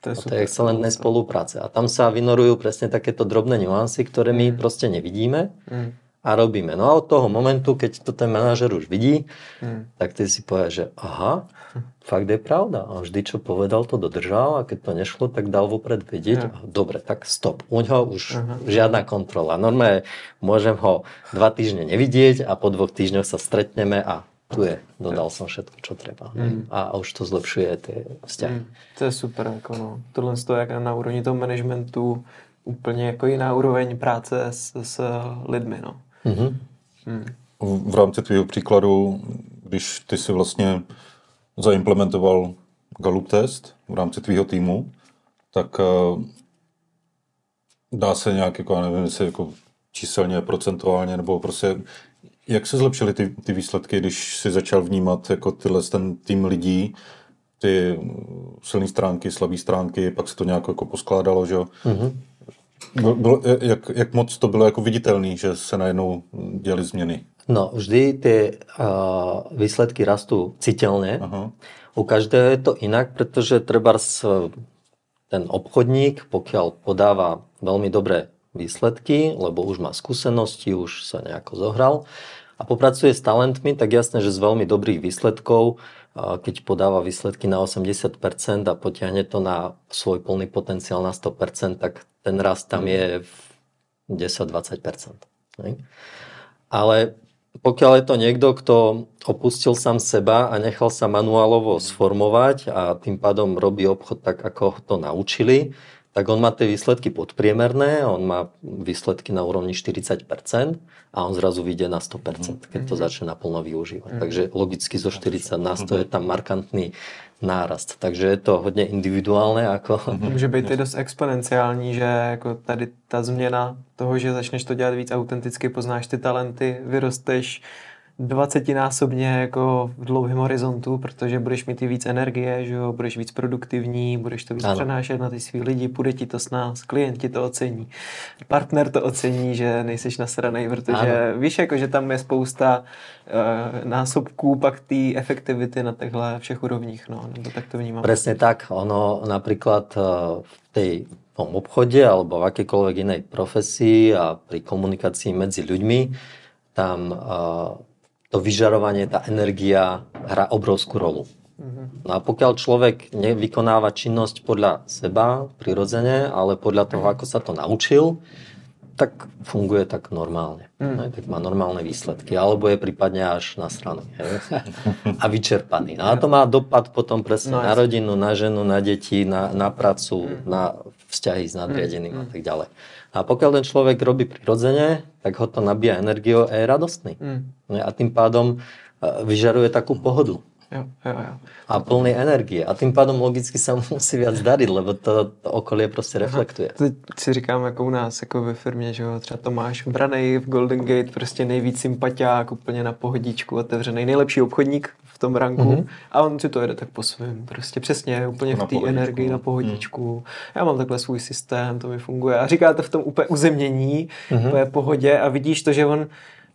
Od tej excelentnej spolupráce. A tam sa vynorujú presne takéto drobné nuancy, ktoré my proste nevidíme a robíme. No a od toho momentu, keď to ten manažer už vidí, tak ty si povie, že aha, fakt je pravda. A vždy, čo povedal, to dodržal a keď to nešlo, tak dal vopred vedieť. Dobre, tak stop. Uňho už žiadna kontrola. Normálne môžem ho 2 týždne nevidieť a po 2 týždňoch sa stretneme a tu je, dodal som všetko, čo treba. A už to zlepšuje tie vzťahy. To je super. Jako no. Tohle je jak na úrovni toho managementu úplně jako jiná úroveň práce s lidmi. No. V rámci tvýho příkladu, když ty si vlastně zaimplementoval Gallup test v rámci tvýho týmu, tak dá se nějak, jako, nevím, jestli jako číselně, procentuálně, nebo prostě jak se zlepšily ty výsledky, když si začal vnímat jako ten tým lidí, ty silné stránky, slabé stránky, pak se to nějak jako poskládalo, že jo? Jak moc to bylo jako viditelný, že se najednou děly změny? No, vždy tie výsledky rastú citeľne. U každého je to inak, pretože trebárs ten obchodník, pokiaľ podáva veľmi dobré výsledky, lebo už má skúsenosti, už sa nejako zohral a popracuje s talentmi, tak jasné, že z veľmi dobrých výsledkov, keď podáva výsledky na 80% a potiahne to na svoj plný potenciál na 100%, tak ten rast tam je 10-20%. Ale pokiaľ je to niekto, kto opustil sám seba a nechal sa manuálovo sformovať a tým pádom robí obchod tak, ako to naučili, tak on má tie výsledky podpriemerné, on má výsledky na úrovni 40% a on zrazu vyjde na 100%, keď to začne naplno využívať. Takže logicky zo 40 na 100 je tam markantný nárast. Takže je to hodně individuálne. Může být i dost exponenciální, že jako tady ta změna toho, že začneš to dělat víc autenticky, poznáš ty talenty, vyrosteš 20násobně jako v dlouhém horizontu, protože budeš mít i víc energie, že jo? Budeš víc produktivní, budeš to víc přenášet na ty svý lidi, půjde ti to s nás, klienti to ocení, partner to ocení, že nejseš nasranej, protože víš, jako, že tam je spousta násobků pak té efektivity na těchto všech úrovních, no, nebo tak to vnímám. Presne tak, ono napríklad v tom obchode alebo v akékoľvek inej profesii a pri komunikácii medzi ľuďmi tam to vyžarovanie, tá energia hrá obrovskú rolu. No a pokiaľ človek nevykonáva činnosť podľa seba, prirodzene, ale podľa toho, ako sa to naučil, tak funguje tak normálne. Tak má normálne výsledky. Alebo je prípadne až nasraný. A vyčerpaný. No a to má dopad potom presne na rodinu, na ženu, na deti, na prácu, na vzťahy s nadriadeným a tak ďalej. A pokiaľ ten človek robí prirodzene, tak ho to nabíja energiou a je radostný. A tým pádom vyžaruje takú pohodu. Jo. A plný energie. A tým pádom logicky sa musí viac dariť, lebo to okolie prostě reflektuje. Teď si říkám, jako u nás, jako ve firmě, že jo, třeba Tomáš Branej v Golden Gate, prostě nejvíc sympatiák, úplně na pohodičku, otevřený, nejlepší obchodník v tom ranku a on si to jede tak po svém. Prostě přesně, úplně v té energii na pohodičku. Já mám takhle svůj systém, to mi funguje. A říkáte v tom úplně uzemnění, úplně pohodě a vidíš to, že on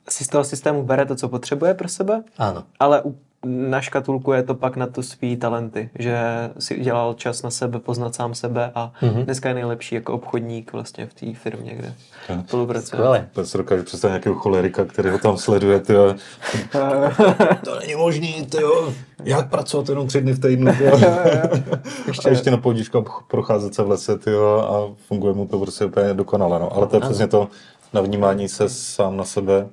si z toho systému bere to, co potřebuje pro sebe, Áno. ale naškatulkuje to pak na to svý talenty, že si dělal čas na sebe, poznat sám sebe a dneska je nejlepší jako obchodník vlastně v té firmě, kde spolupracuje. Skvěle. To si dokážu představit nějakého cholerika, který ho tam sleduje, tyjo. To není možný, tyjo. Jak pracovat jenom 3 dny v týdnu, tyjo. A ještě na pohodičku procházet se v lese, tyjo, a funguje mu to prostě úplně dokonale, no. Ale to je přesně to navnímání se sám na sebe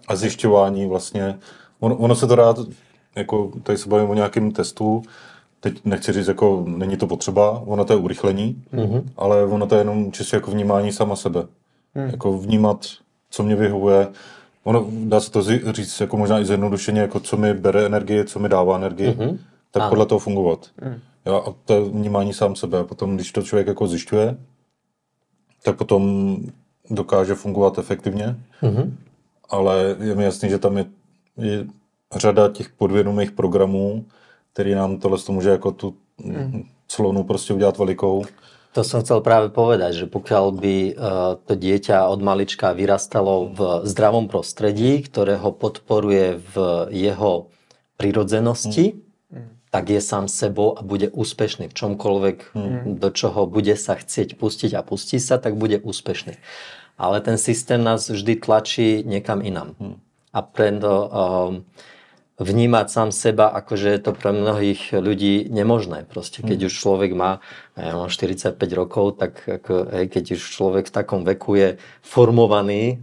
a zjišťování vlastně. Ono se to dá, jako tady se bavím o nějakém testu, teď nechci říct, jako není to potřeba, ono to je urychlení, ale ono to je jenom čistě jako vnímání sama sebe. Jako vnímat, co mě vyhovuje. Ono dá se to říct jako možná i zjednodušeně, jako co mi bere energii, co mi dává energii, tak podle toho fungovat. A to je vnímání sám sebe. A potom, když to člověk jako zjišťuje, tak potom dokáže fungovat efektivně, ale je mi jasný, že tam je řada těch podvědomých programů, který nám tohle může jako tu clonu prostě udělat velikou. To som chcel práve povedať, že pokiaľ by to dieťa od malička vyrastalo v zdravom prostredí, ktoré ho podporuje v jeho prirodzenosti, tak je sám sebou a bude úspešný v čomkoľvek, do čoho bude sa chcieť pustiť a pustí sa, tak bude úspešný. Ale ten systém nás vždy tlačí niekam inam. A preto vnímať sám seba, akože je to pre mnohých ľudí nemožné. Proste, keď už človek má, ja mám 45 rokov, tak ako, keď už človek v takom veku je formovaný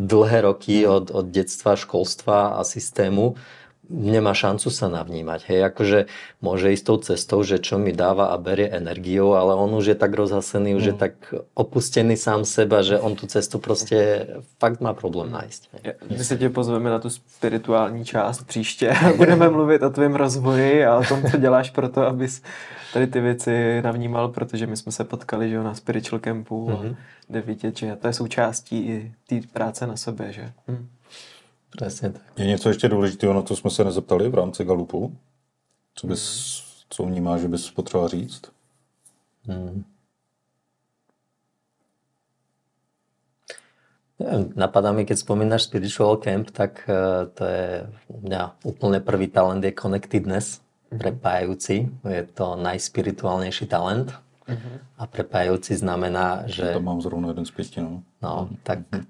dlhé roky od detstva, školstva a systému, nemá šancu sa navnímať. Hej, akože môže ísť tou cestou, že čo mi dáva a berie energiu, ale on už je tak rozhasený, už je tak opustený sám seba, že on tu cestu prostě fakt má problém nájsť. My se tě pozveme na tu spirituální část příště. Budeme mluvit o tvém rozvoji a o tom, co děláš pro to, abys tady ty věci navnímal, protože my jsme se potkali, že na Spiritual Campu a jde vidět, že to je součástí i té práce na sobě, že? Presne tak. Je něco ještě důležitého, na co jsme se nezeptali v rámci Galupu? Co vnímáš, že bys potřeboval říct? Napadá mi, keď spomínaš Spiritual Camp, tak to je u mňa úplne prvý talent je connectedness, prepájajúci. Je to najspirituálnejší talent. A prepájajúci znamená, že... To mám zrovna jeden z 5, no. No,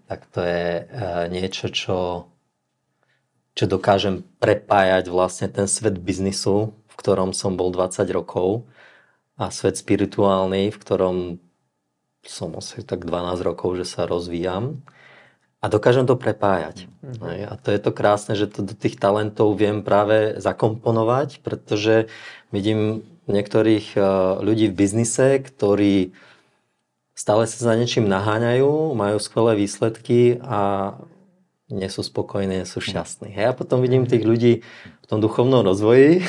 tak to je niečo, čo dokážem prepájať vlastne ten svet biznisu, v ktorom som bol 20 rokov a svet spirituálny, v ktorom som asi tak 12 rokov, že sa rozvíjam a dokážem to prepájať. A to je to krásne, že to do tých talentov viem práve zakomponovať, pretože vidím niektorých ľudí v biznise, ktorí stále sa za niečím naháňajú, majú skvelé výsledky a nie sú spokojní, nie sú šťastní. A ja potom vidím tých ľudí v tom duchovnom rozvoji,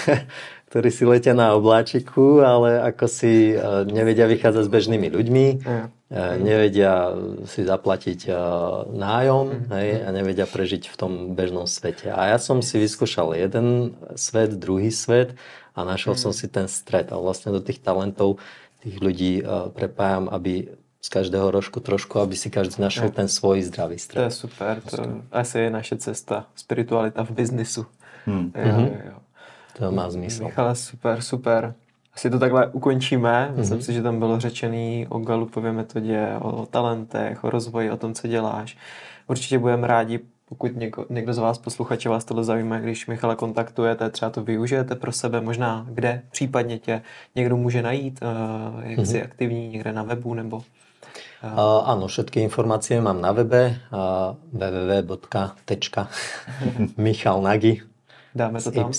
ktorí si letia na obláčiku, ale ako si nevedia vychádzať s bežnými ľuďmi, nevedia si zaplatiť nájom a nevedia prežiť v tom bežnom svete. A ja som si vyskúšal jeden svet, druhý svet a našiel som si ten stred. A vlastne do tých talentov tých ľudí prepájam, aby z každého rožku trošku, aby si každý našel ten svůj zdravý střed. To je super, to asi je naše cesta, spiritualita v biznisu. Jo. To má smysl. Michale, super. Asi to takhle ukončíme. Myslím si, že tam bylo řečený o Galupově metodě, o talentech, o rozvoji, o tom, co děláš. Určitě budeme rádi, pokud někdo z vás posluchače vás tohle zajímá, když Michala kontaktujete, třeba to využijete pro sebe, možná kde případně tě někdo může najít, jak jsi aktivní někde na webu nebo... Áno, všetky informácie mám na webe www.michalnagy Dáme to tam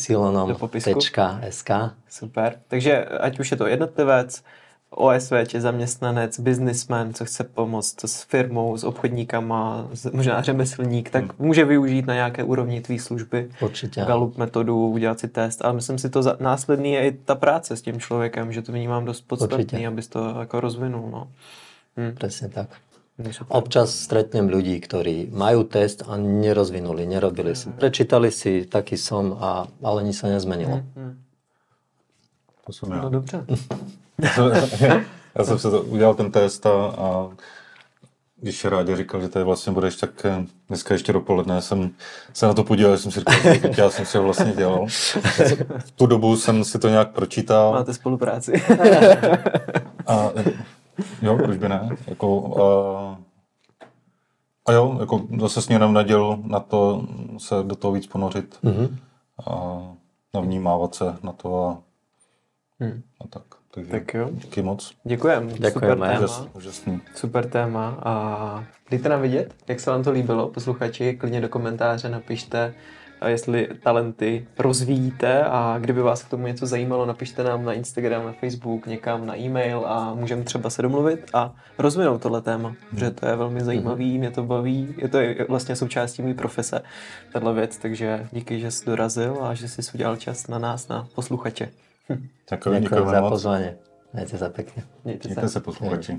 do popisku. y.sk. Super. Takže ať už je to jednotlivec, OSVČ, zaměstnanec, businessman, co chce pomoct s firmou, s obchodníkama, možná řemeslník, tak může využít na nějaké úrovni tvý služby. Určitě. Galup metodu, udělat si test, ale myslím si, to následný je i ta práce s tím člověkem, že to vnímám dost podstatný, abys to jako rozvinul. No. Presne tak. Občas stretnem ľudí, ktorí majú test a nerozvinuli, nerobili si. Prečítali si, taký som, ale nič sa nezmenilo. To jsem já. No dobře. Já jsem se udělal ten test a když Rádě říkal, že tady vlastně budeš, tak dneska ještě dopoledne jsem se na to podíval, že jsem si říkal, že já jsem si ho vlastně dělal. V tu dobu jsem si to nějak pročítal. Máte spolupráci. A jo, proč by ne? A jo, jako zase směrem naděl na to se do toho víc ponořit. A navnímávat se na to a tak. Takže Tak jo. díky moc. Děkujem. Super téma. Úžasný. Super téma. A dejte nám vidět, jak se vám to líbilo. Posluchači, klidně do komentáře napište, jestli talenty rozvíjíte a kdyby vás k tomu něco zajímalo, napište nám na Instagram, na Facebook, někam na e-mail a můžeme třeba se domluvit a rozvinout tohle téma, protože to je velmi zajímavý, mě to baví, je to vlastně součástí mý profese, tato věc, takže díky, že jsi dorazil a že jsi udělal čas na nás, na posluchače. Ďakujem za pozvanie. Majte sa pekne. Mějte Mějte se posluchači.